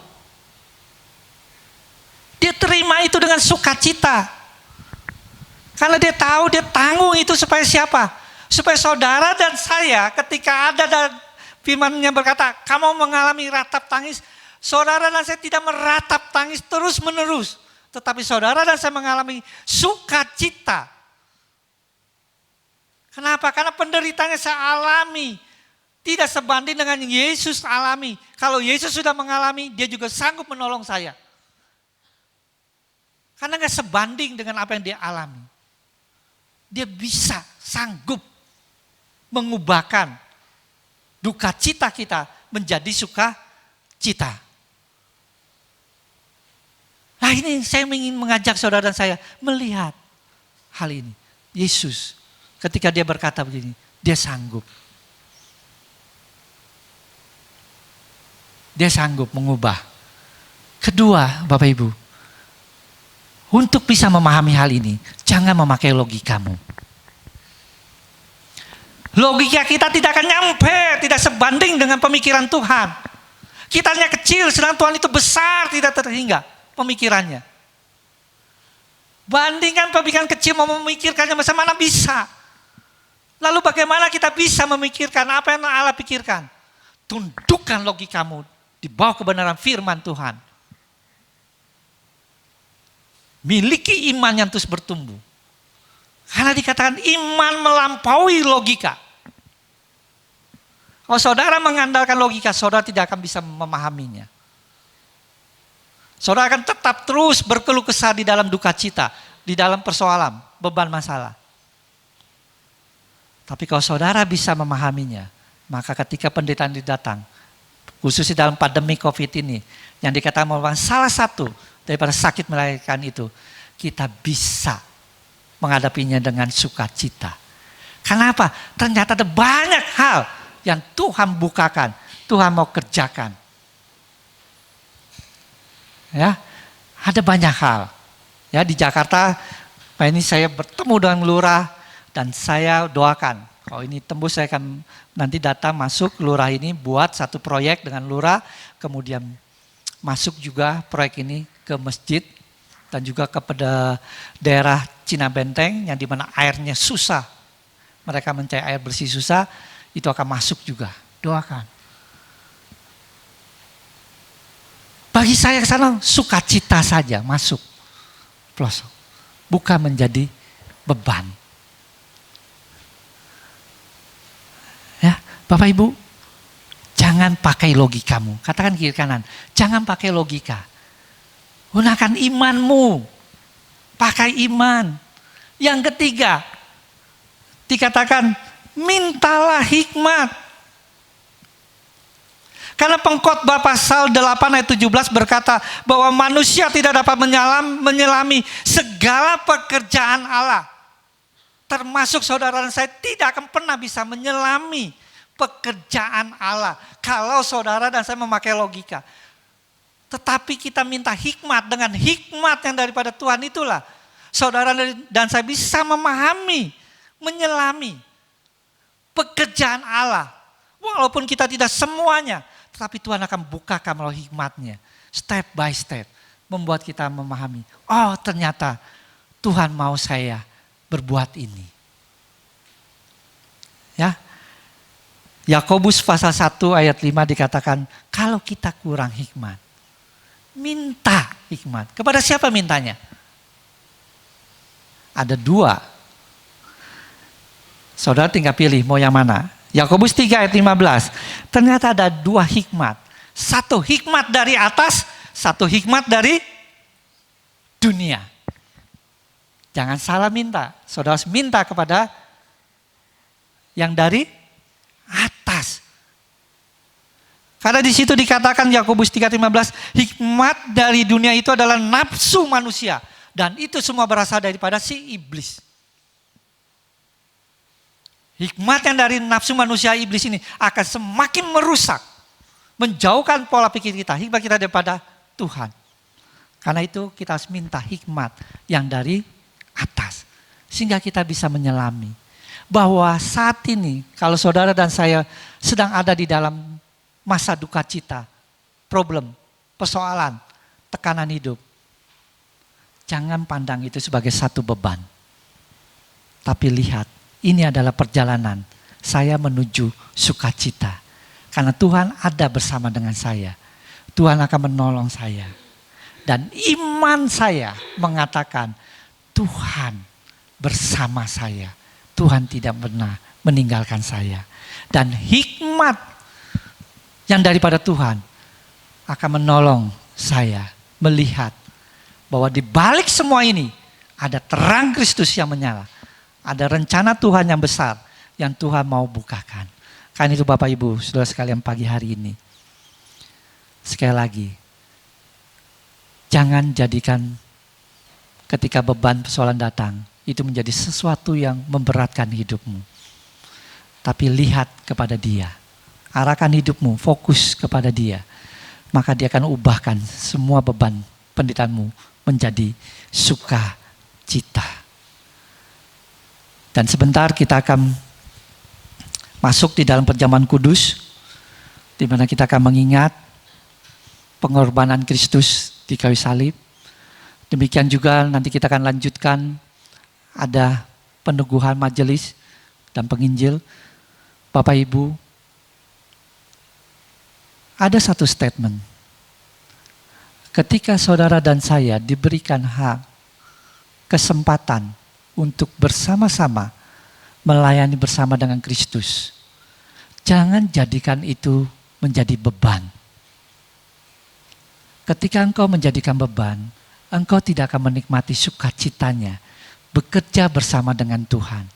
Dia terima itu dengan sukacita. Karena dia tahu dia tanggung itu supaya siapa? Supaya saudara dan saya ketika ada dan firman-Nya berkata, kamu mengalami ratap tangis, saudara dan saya tidak meratap tangis terus menerus. Tetapi saudara dan saya mengalami sukacita. Kenapa? Karena penderitaannya saya alami. Tidak sebanding dengan yang Yesus alami. Kalau Yesus sudah mengalami, dia juga sanggup menolong saya. Karena gak sebanding dengan apa yang dia alami. Dia bisa, sanggup mengubahkan duka cita kita menjadi sukacita. Nah ini saya ingin mengajak saudara dan saya melihat hal ini. Yesus ketika dia berkata begini, dia sanggup. Dia sanggup mengubah. Kedua, Bapak Ibu, untuk bisa memahami hal ini, jangan memakai logikamu. Logika kita tidak akan nyampe, tidak sebanding dengan pemikiran Tuhan. Kita hanya kecil, sedang Tuhan itu besar, tidak terhingga pemikirannya. Bandingkan pemikiran kecil mau memikirkannya bagaimana bisa. Lalu bagaimana kita bisa memikirkan apa yang Allah pikirkan? Tundukkan logikamu di bawah kebenaran firman Tuhan. Miliki iman yang terus bertumbuh. Karena dikatakan iman melampaui logika. Kalau saudara mengandalkan logika, saudara tidak akan bisa memahaminya. Saudara akan tetap terus berkeluh kesah di dalam duka cita, di dalam persoalan, beban masalah. Tapi kalau saudara bisa memahaminya, maka ketika penderitaan itu datang, khususnya dalam pandemi COVID ini, yang dikatakan merupakan salah satu daripada sakit melahirkan itu, kita bisa menghadapinya dengan sukacita. Karena apa? Ternyata ada banyak hal yang Tuhan bukakan, Tuhan mau kerjakan. Ya, ada banyak hal. Ya, di Jakarta, ini saya bertemu dengan lurah dan saya doakan. Kalau ini tembus, saya akan nanti datang masuk lurah ini buat satu proyek dengan lurah, kemudian masuk juga proyek ini ke masjid dan juga kepada daerah Cina Benteng yang dimana airnya susah. Mereka mencari air bersih susah, itu akan masuk juga. Doakan. Bagi saya ke sana sukacita saja masuk. Pelosok. Bukan menjadi beban. Ya, Bapak Ibu, jangan pakai logikamu. Katakan kiri kanan, jangan pakai logika. Gunakan imanmu. Pakai iman. Yang ketiga, dikatakan mintalah hikmat. Karena pengkhotbah pasal 8 ayat 17 berkata bahwa manusia tidak dapat menyelami segala pekerjaan Allah. Termasuk saudara dan saya tidak akan pernah bisa menyelami pekerjaan Allah. Kalau saudara dan saya memakai logika. Tetapi kita minta hikmat, dengan hikmat yang daripada Tuhan itulah. Saudara dan saya bisa memahami, menyelami pekerjaan Allah. Walaupun kita tidak semuanya. Tetapi Tuhan akan bukakan melalui hikmatnya. Step by step. Membuat kita memahami. Oh, ternyata Tuhan mau saya berbuat ini. Ya. Yakobus pasal 1 ayat 5 dikatakan, kalau kita kurang hikmat, minta hikmat. Kepada siapa mintanya? Ada dua. Saudara tinggal pilih mau yang mana. Yakobus 3 ayat 15. Ternyata ada dua hikmat. Satu hikmat dari atas, satu hikmat dari dunia. Jangan salah minta. Saudara harus minta kepada yang dari atas. Karena di situ dikatakan Yakobus 3:15, hikmat dari dunia itu adalah nafsu manusia dan itu semua berasal daripada si iblis. Hikmat yang dari nafsu manusia iblis ini akan semakin merusak, menjauhkan pola pikir kita, hikmat kita daripada Tuhan. Karena itu kita harus minta hikmat yang dari atas. Sehingga kita bisa menyelami. Bahwa saat ini kalau saudara dan saya sedang ada di dalam masa duka cita, problem, persoalan, tekanan hidup. Jangan pandang itu sebagai satu beban. Tapi lihat, ini adalah perjalanan saya menuju sukacita. Karena Tuhan ada bersama dengan saya. Tuhan akan menolong saya. Dan iman saya mengatakan Tuhan bersama saya. Tuhan tidak pernah meninggalkan saya. Dan hikmat yang daripada Tuhan akan menolong saya melihat bahwa di balik semua ini ada terang Kristus yang menyala. Ada rencana Tuhan yang besar yang Tuhan mau bukakan. Karena itu Bapak Ibu, saudara sekalian pagi hari ini. Sekali lagi, jangan jadikan ketika beban persoalan datang, itu menjadi sesuatu yang memberatkan hidupmu. Tapi lihat kepada Dia. Arahkan hidupmu, fokus kepada Dia. Maka Dia akan ubahkan semua beban penderitaanmu menjadi sukacita. Dan sebentar kita akan masuk di dalam perjamuan kudus, di mana kita akan mengingat pengorbanan Kristus di kayu salib. Demikian juga nanti kita akan lanjutkan ada peneguhan majelis dan penginjil. Bapak Ibu, ada satu statement. Ketika saudara dan saya diberikan hak, kesempatan untuk bersama-sama melayani bersama dengan Kristus. Jangan jadikan itu menjadi beban. Ketika engkau menjadikan beban, engkau tidak akan menikmati sukacitanya, bekerja bersama dengan Tuhan,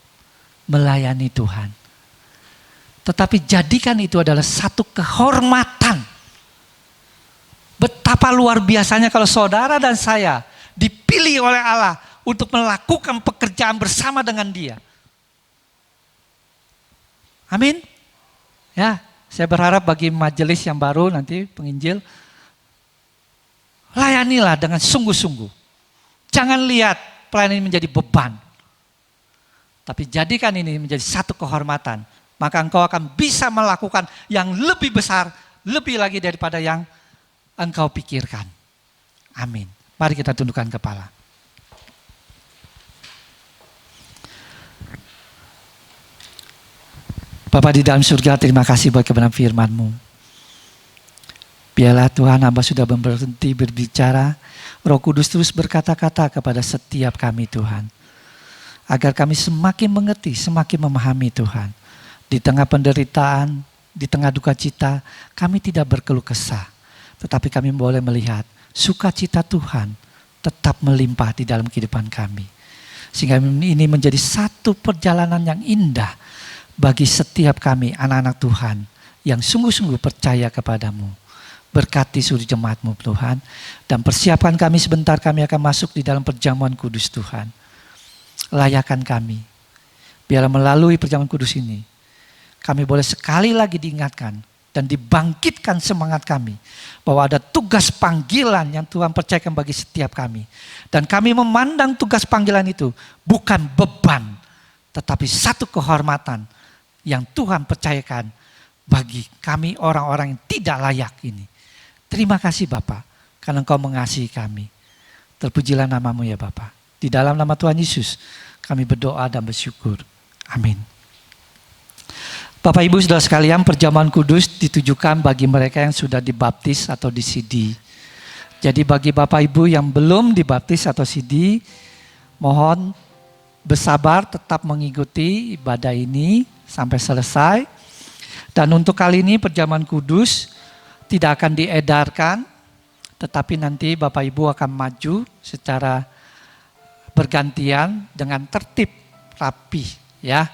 melayani Tuhan. Tetapi jadikan itu adalah satu kehormatan. Betapa luar biasanya kalau saudara dan saya dipilih oleh Allah untuk melakukan pekerjaan bersama dengan Dia. Amin. Ya, saya berharap bagi majelis yang baru nanti penginjil, layanilah dengan sungguh-sungguh. Jangan lihat pelayanan ini menjadi beban. Tapi jadikan ini menjadi satu kehormatan. Maka engkau akan bisa melakukan yang lebih besar, lebih lagi daripada yang engkau pikirkan. Amin. Mari kita tundukkan kepala. Bapa di dalam surga, terima kasih buat kebenaran firman-Mu. Biarlah Tuhan, hamba sudah berhenti berbicara, Roh Kudus terus berkata-kata kepada setiap kami Tuhan. Agar kami semakin mengerti, semakin memahami Tuhan. Di tengah penderitaan, di tengah duka cita, kami tidak berkeluh kesah. Tetapi kami boleh melihat sukacita Tuhan tetap melimpah di dalam kehidupan kami. Sehingga ini menjadi satu perjalanan yang indah bagi setiap kami anak-anak Tuhan yang sungguh-sungguh percaya kepadamu. Berkati seluruh jemaat-Mu Tuhan, dan persiapkan kami sebentar, kami akan masuk di dalam perjamuan kudus Tuhan. Layakan kami, biarlah melalui perjamuan kudus ini, kami boleh sekali lagi diingatkan dan dibangkitkan semangat kami bahwa ada tugas panggilan yang Tuhan percayakan bagi setiap kami. Dan kami memandang tugas panggilan itu bukan beban, tetapi satu kehormatan yang Tuhan percayakan bagi kami orang-orang yang tidak layak ini. Terima kasih Bapa, karena Engkau mengasihi kami. Terpujilah nama-Mu ya Bapa. Di dalam nama Tuhan Yesus kami berdoa dan bersyukur. Amin. Bapak Ibu Saudara sekalian, perjamuan kudus ditujukan bagi mereka yang sudah dibaptis atau disidi. Jadi bagi Bapak Ibu yang belum dibaptis atau sidi, mohon bersabar tetap mengikuti ibadah ini sampai selesai. Dan untuk kali ini perjamuan kudus tidak akan diedarkan, tetapi nanti Bapak Ibu akan maju secara bergantian dengan tertib rapi ya.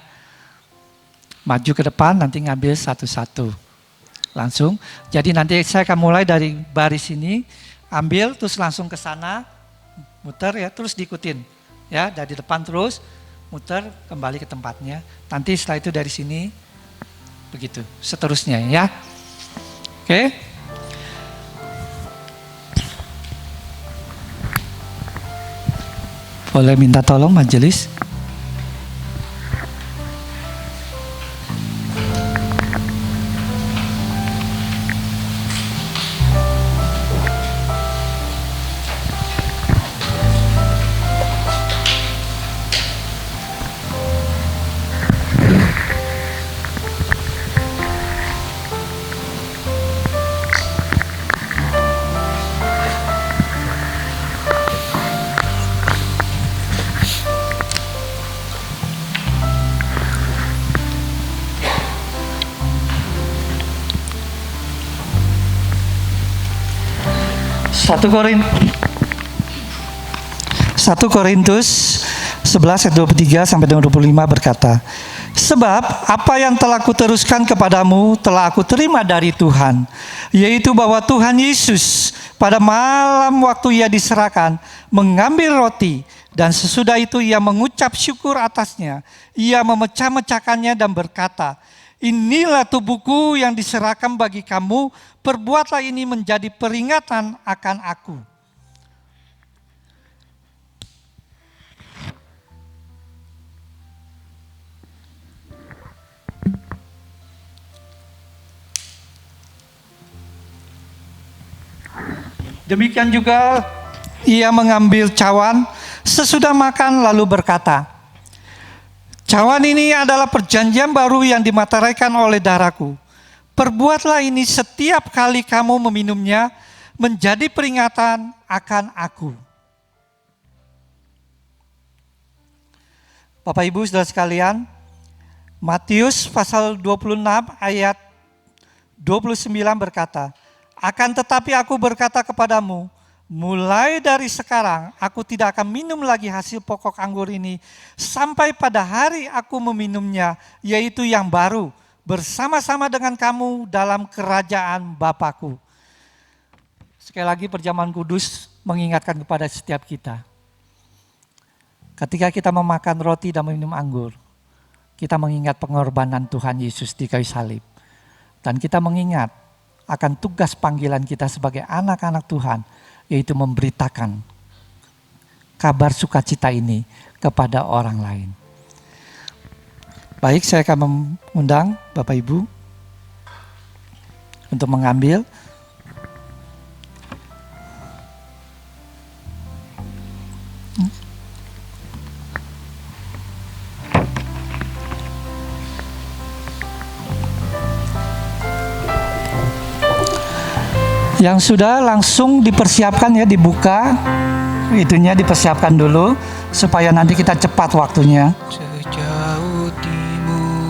Maju ke depan, nanti ngambil satu-satu. Langsung. Jadi nanti saya akan mulai dari baris ini, ambil terus langsung ke sana, muter ya, terus diikutin. Ya, dari depan terus muter kembali ke tempatnya. Nanti setelah itu dari sini begitu, seterusnya ya. Oke. Boleh minta tolong majelis? Satu Korintus 11 ayat 23 sampai 25 berkata, sebab apa yang telah kuteruskan kepadamu telah aku terima dari Tuhan, yaitu bahwa Tuhan Yesus pada malam waktu Ia diserahkan mengambil roti, dan sesudah itu Ia mengucap syukur atasnya. Ia memecah-mecahkannya dan berkata, inilah tubuhku yang diserahkan bagi kamu, perbuatlah ini menjadi peringatan akan aku. Demikian juga Ia mengambil cawan sesudah makan lalu berkata, cawan ini adalah perjanjian baru yang dimateraikan oleh darahku. Perbuatlah ini setiap kali kamu meminumnya menjadi peringatan akan aku. Bapak Ibu Saudara sekalian, Matius pasal 26 ayat 29 berkata, "Akan tetapi aku berkata kepadamu, mulai dari sekarang aku tidak akan minum lagi hasil pokok anggur ini sampai pada hari aku meminumnya, yaitu yang baru, bersama-sama dengan kamu dalam kerajaan Bapakku." Sekali lagi perjamuan kudus mengingatkan kepada setiap kita. Ketika kita memakan roti dan minum anggur, kita mengingat pengorbanan Tuhan Yesus di kayu salib. Dan kita mengingat akan tugas panggilan kita sebagai anak-anak Tuhan, yaitu memberitakan kabar sukacita ini kepada orang lain. Baik, saya akan mengundang Bapak Ibu untuk mengambil. Yang sudah langsung dipersiapkan ya, dibuka, itunya dipersiapkan dulu supaya nanti kita cepat waktunya. Sejauh timur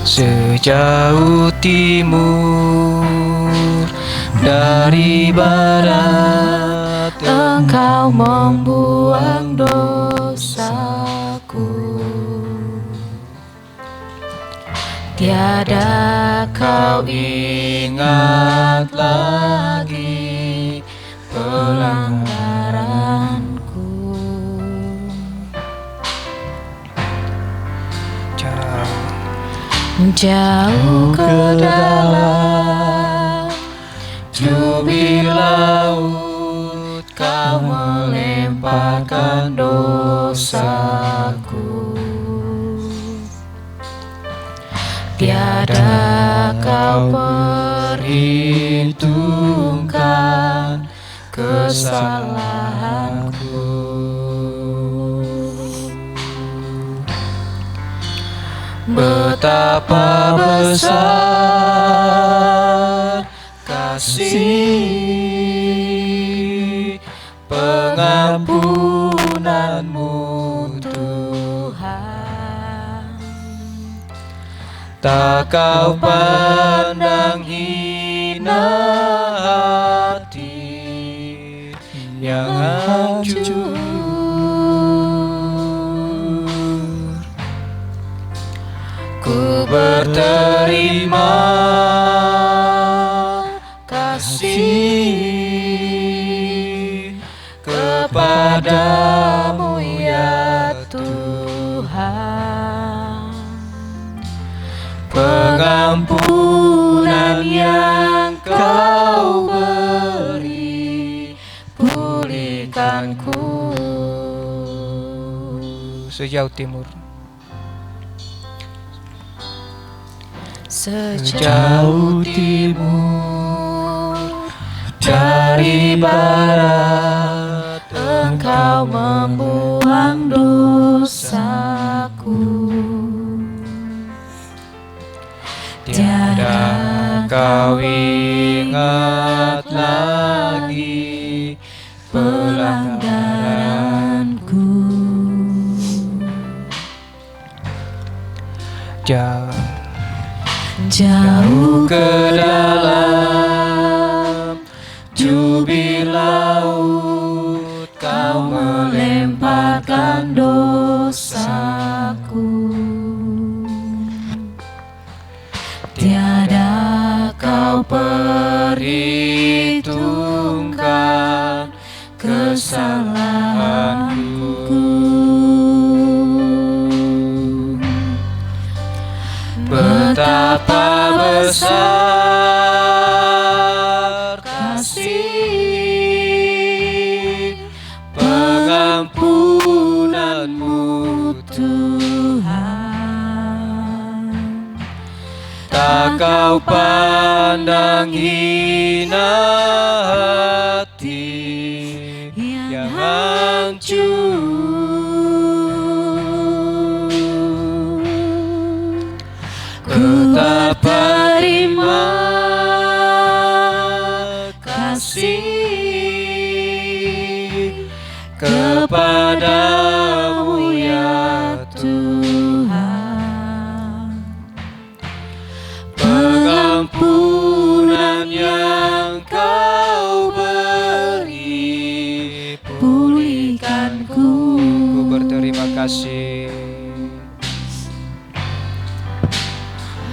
sejauh timur dari barat, Engkau membuang dosaku. Tiada kau ingat lagi pelanggaranku. Jauh ke dalam jubir laut, kau melemparkan dosaku. Tiada kau perhitungkan kesalahanku. Betapa besar kasih pengampunanmu Tuhan. Tak kau pandang hina hati yang hancur. Ku berterima kasih kepadamu ya Tuhan. Pengampunan yang kau beri, pulihkanku. Sejauh timur, sejauh timur dari barat, Engkau membuang dosaku. Tiada kau ingat lagi pelanggaranku. Jauh ke dalam jubir laut, kau melemparkan dosaku. Tiada kau perhitungkan kesalahanku. Betapa besar kasih pengampunanmu Tuhan. Tak kau pandang hina hati yang hancur. Ku terima kasih kepada kasih.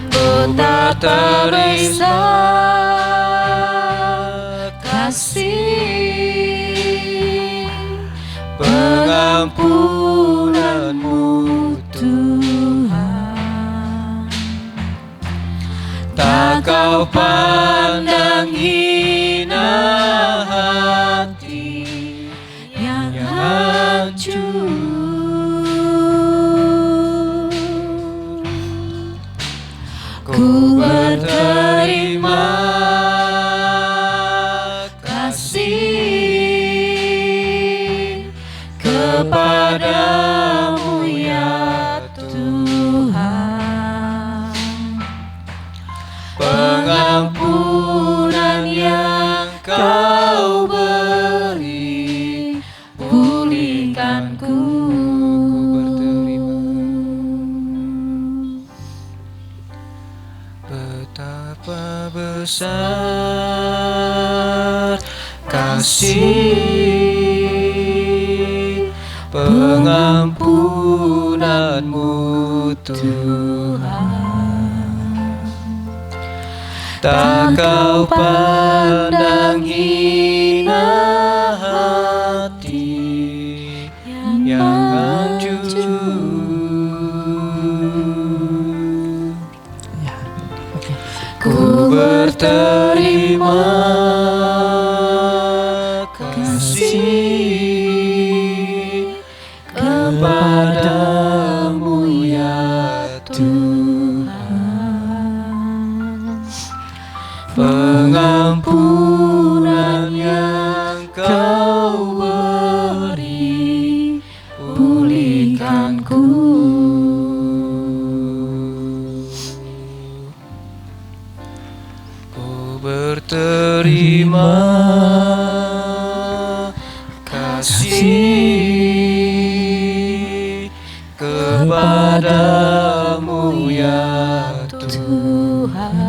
Betapa besar kasih pengampunan-Mu Tuhan, tak Kau pandang hina hati yang hancur. Ku berterima kasih kepadamu ya Tuhan, pengampunan yang Kau beri, pulihkanku. Betapa besar kasih pengampunan-Mu Tuhan, tak Kau pandang hina hati yang hancur. Ku berterima kasih kepadamu ya Tuhan, pengampunan yang Kau beri, pulihkanku. Berterima kasih kepadamu ya Tuhan,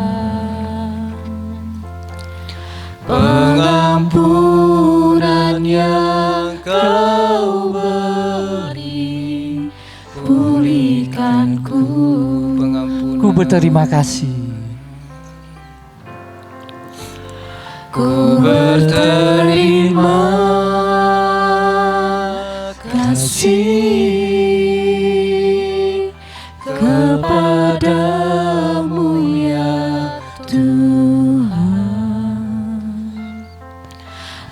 pengampunan yang Kau beri, pulihkanku. Ku berterima kasih. Ku berterima kasih kepadamu ya Tuhan,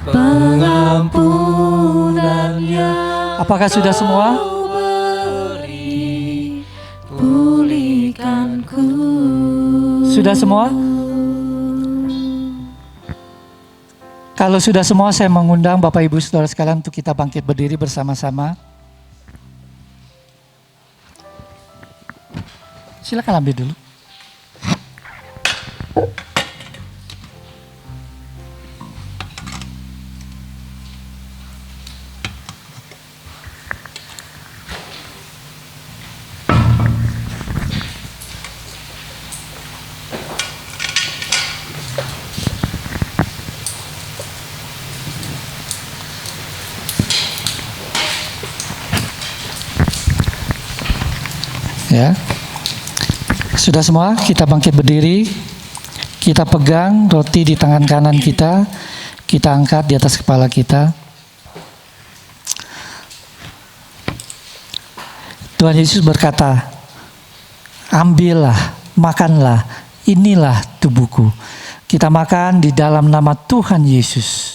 pengampunan yang Apakah sudah semua? Kau beri, pulihkanku. Sudah semua? Kalau sudah semua, saya mengundang Bapak Ibu Saudara sekalian untuk kita bangkit berdiri bersama-sama. Silakan ambil dulu. Ya, sudah semua, kita bangkit berdiri, kita pegang roti di tangan kanan kita angkat di atas kepala kita. Tuhan Yesus berkata, ambillah, makanlah, inilah tubuhku. Kita makan di dalam nama Tuhan Yesus.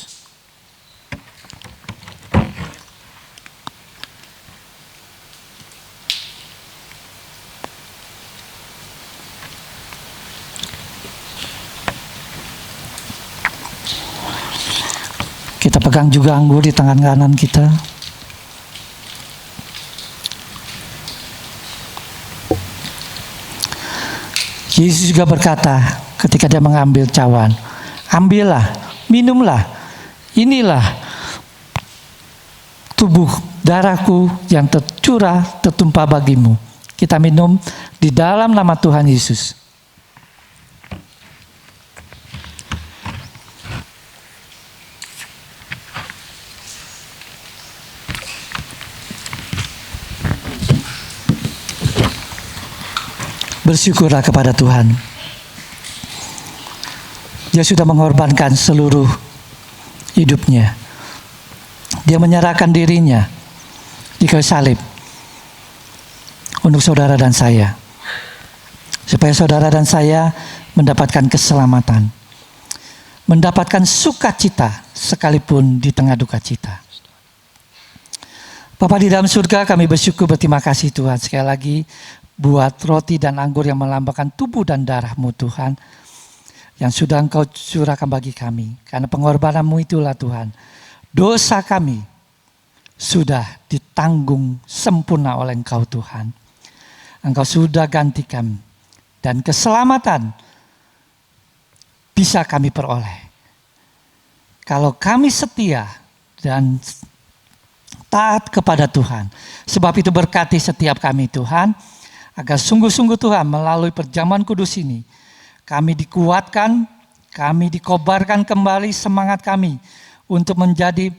Kita pegang juga anggur di tangan kanan kita. Yesus juga berkata ketika dia mengambil cawan, ambillah, minumlah, inilah tubuh darahku yang tercurah, tertumpah bagimu. Kita minum di dalam nama Tuhan Yesus. Bersyukurlah kepada Tuhan. Dia sudah mengorbankan seluruh hidupnya. Dia menyerahkan dirinya di kayu salib untuk saudara dan saya, supaya saudara dan saya mendapatkan keselamatan, mendapatkan sukacita sekalipun di tengah duka cita. Bapa di dalam surga, kami bersyukur, berterima kasih Tuhan sekali lagi buat roti dan anggur yang melambangkan tubuh dan darah-Mu Tuhan, yang sudah Engkau curahkan bagi kami. Karena pengorbanan-Mu itulah Tuhan, dosa kami sudah ditanggung sempurna oleh Engkau Tuhan. Engkau sudah gantikan, dan keselamatan bisa kami peroleh kalau kami setia dan taat kepada Tuhan. Sebab itu berkati setiap kami Tuhan, agar sungguh-sungguh Tuhan melalui perjamuan kudus ini kami dikuatkan, kami dikobarkan kembali semangat kami untuk menjadi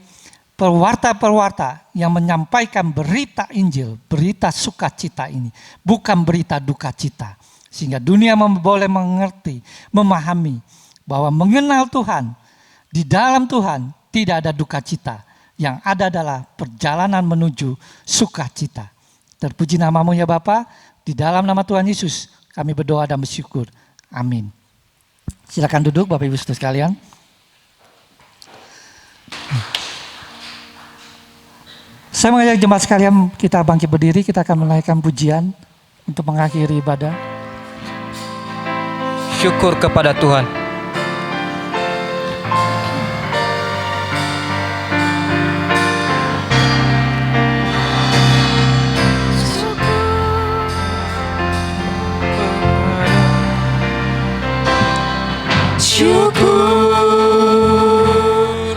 pewarta-pewarta yang menyampaikan berita Injil, berita sukacita ini, bukan berita duka cita. Sehingga dunia boleh mengerti, memahami bahwa mengenal Tuhan, di dalam Tuhan tidak ada duka cita. Yang ada adalah perjalanan menuju sukacita. Terpuji nama-Mu ya Bapa, di dalam nama Tuhan Yesus kami berdoa dan bersyukur. Amin. Silakan duduk Bapak Ibu Saudara sekalian. Saya mengajak jemaat sekalian kita bangkit berdiri, kita akan menaikkan pujian untuk mengakhiri ibadah. Syukur kepada Tuhan. Syukur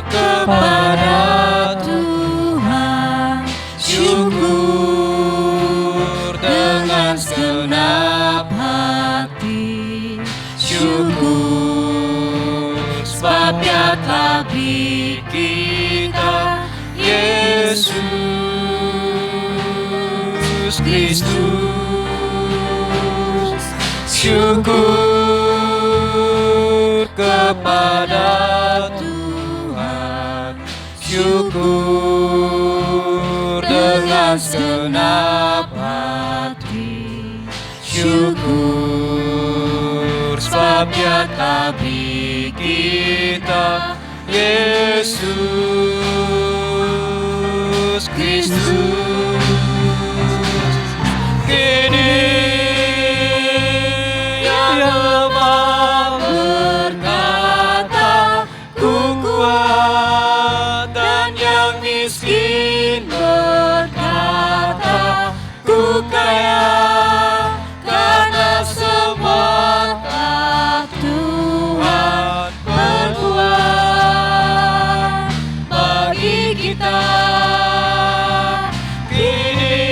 kepada Tuhan, syukur dengan segenap hati, syukur sebab Dia telah beri kita Yesus Kristus. Syukur kepada Tuhan, syukur dengan segenap hati, syukur sebab Dia telah beri kita Yesus Kristus. Kini yang lemah berkata, ku kuat, dan yang miskin berkata, ku kaya, karena semua telah Tuhan berbuat bagi kita. Kini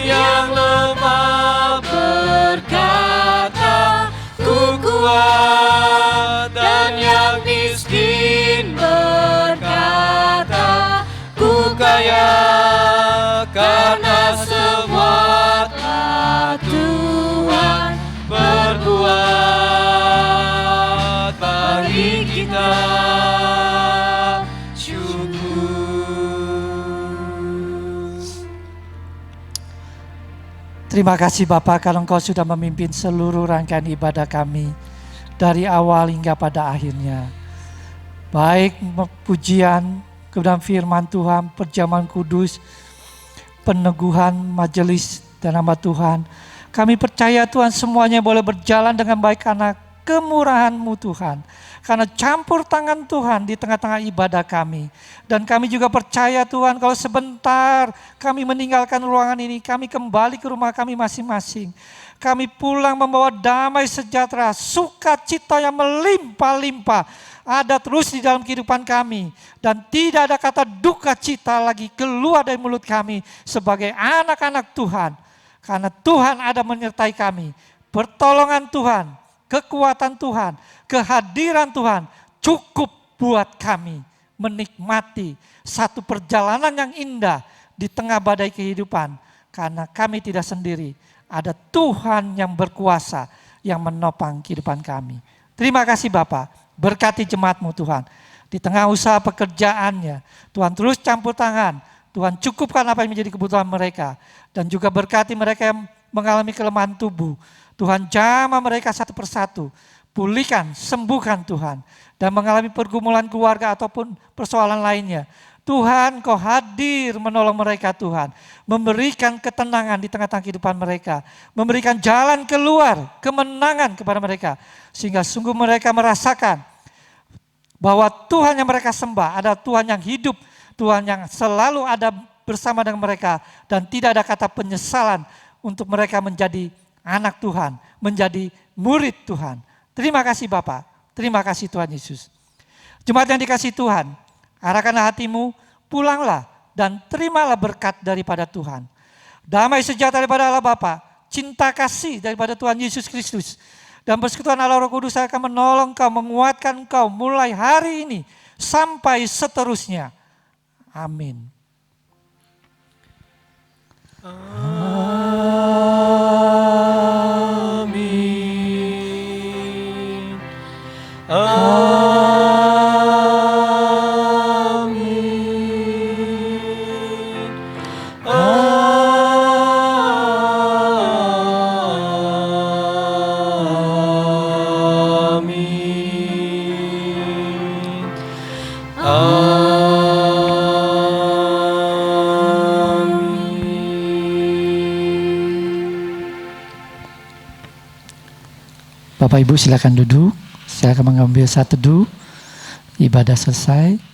yang lemah berkata, ku kuat, dan yang miskin berkata, ku kaya, karena semua telah Tuhan berbuat bagi kita. Terima kasih Bapak kalau Engkau sudah memimpin seluruh rangkaian ibadah kami dari awal hingga pada akhirnya. Baik pujian, kemudian firman Tuhan, perjamuan kudus, peneguhan majelis dan hamba Tuhan. Kami percaya Tuhan semuanya boleh berjalan dengan baik karena kemurahan-Mu Tuhan. Karena campur tangan Tuhan di tengah-tengah ibadah kami. Dan kami juga percaya Tuhan kalau sebentar kami meninggalkan ruangan ini, kami kembali ke rumah kami masing-masing. Kami pulang membawa damai sejahtera, sukacita yang melimpah-limpah ada terus di dalam kehidupan kami. Dan tidak ada kata duka cita lagi keluar dari mulut kami sebagai anak-anak Tuhan. Karena Tuhan ada menyertai kami. Pertolongan Tuhan, kekuatan Tuhan, kehadiran Tuhan cukup buat kami menikmati satu perjalanan yang indah di tengah badai kehidupan. Karena kami tidak sendiri, ada Tuhan yang berkuasa yang menopang kehidupan kami. Terima kasih Bapa, berkati jemaat-Mu Tuhan. Di tengah usaha pekerjaannya, Tuhan terus campur tangan, Tuhan cukupkan apa yang menjadi kebutuhan mereka. Dan juga berkati mereka yang mengalami kelemahan tubuh. Tuhan jamah mereka satu persatu, pulihkan, sembuhkan Tuhan. Dan mengalami pergumulan keluarga ataupun persoalan lainnya. Tuhan, Kau hadir menolong mereka Tuhan. Memberikan ketenangan di tengah-tengah kehidupan mereka. Memberikan jalan keluar, kemenangan kepada mereka. Sehingga sungguh mereka merasakan bahwa Tuhan yang mereka sembah adalah Tuhan yang hidup. Tuhan yang selalu ada bersama dengan mereka. Dan tidak ada kata penyesalan untuk mereka menjadi anak Tuhan. Menjadi murid Tuhan. Terima kasih Bapak. Terima kasih Tuhan Yesus. Jemaat yang dikasihi Tuhan, arahkanlah hatimu, pulanglah dan terimalah berkat daripada Tuhan. Damai sejahtera daripada Allah Bapa, cinta kasih daripada Tuhan Yesus Kristus, dan persekutuan Allah Roh Kudus akan menolong kau, menguatkan kau mulai hari ini sampai seterusnya. Amin. Amin. Bapak Ibu silakan duduk. Saya akan mengambil saat teduh. Ibadah selesai.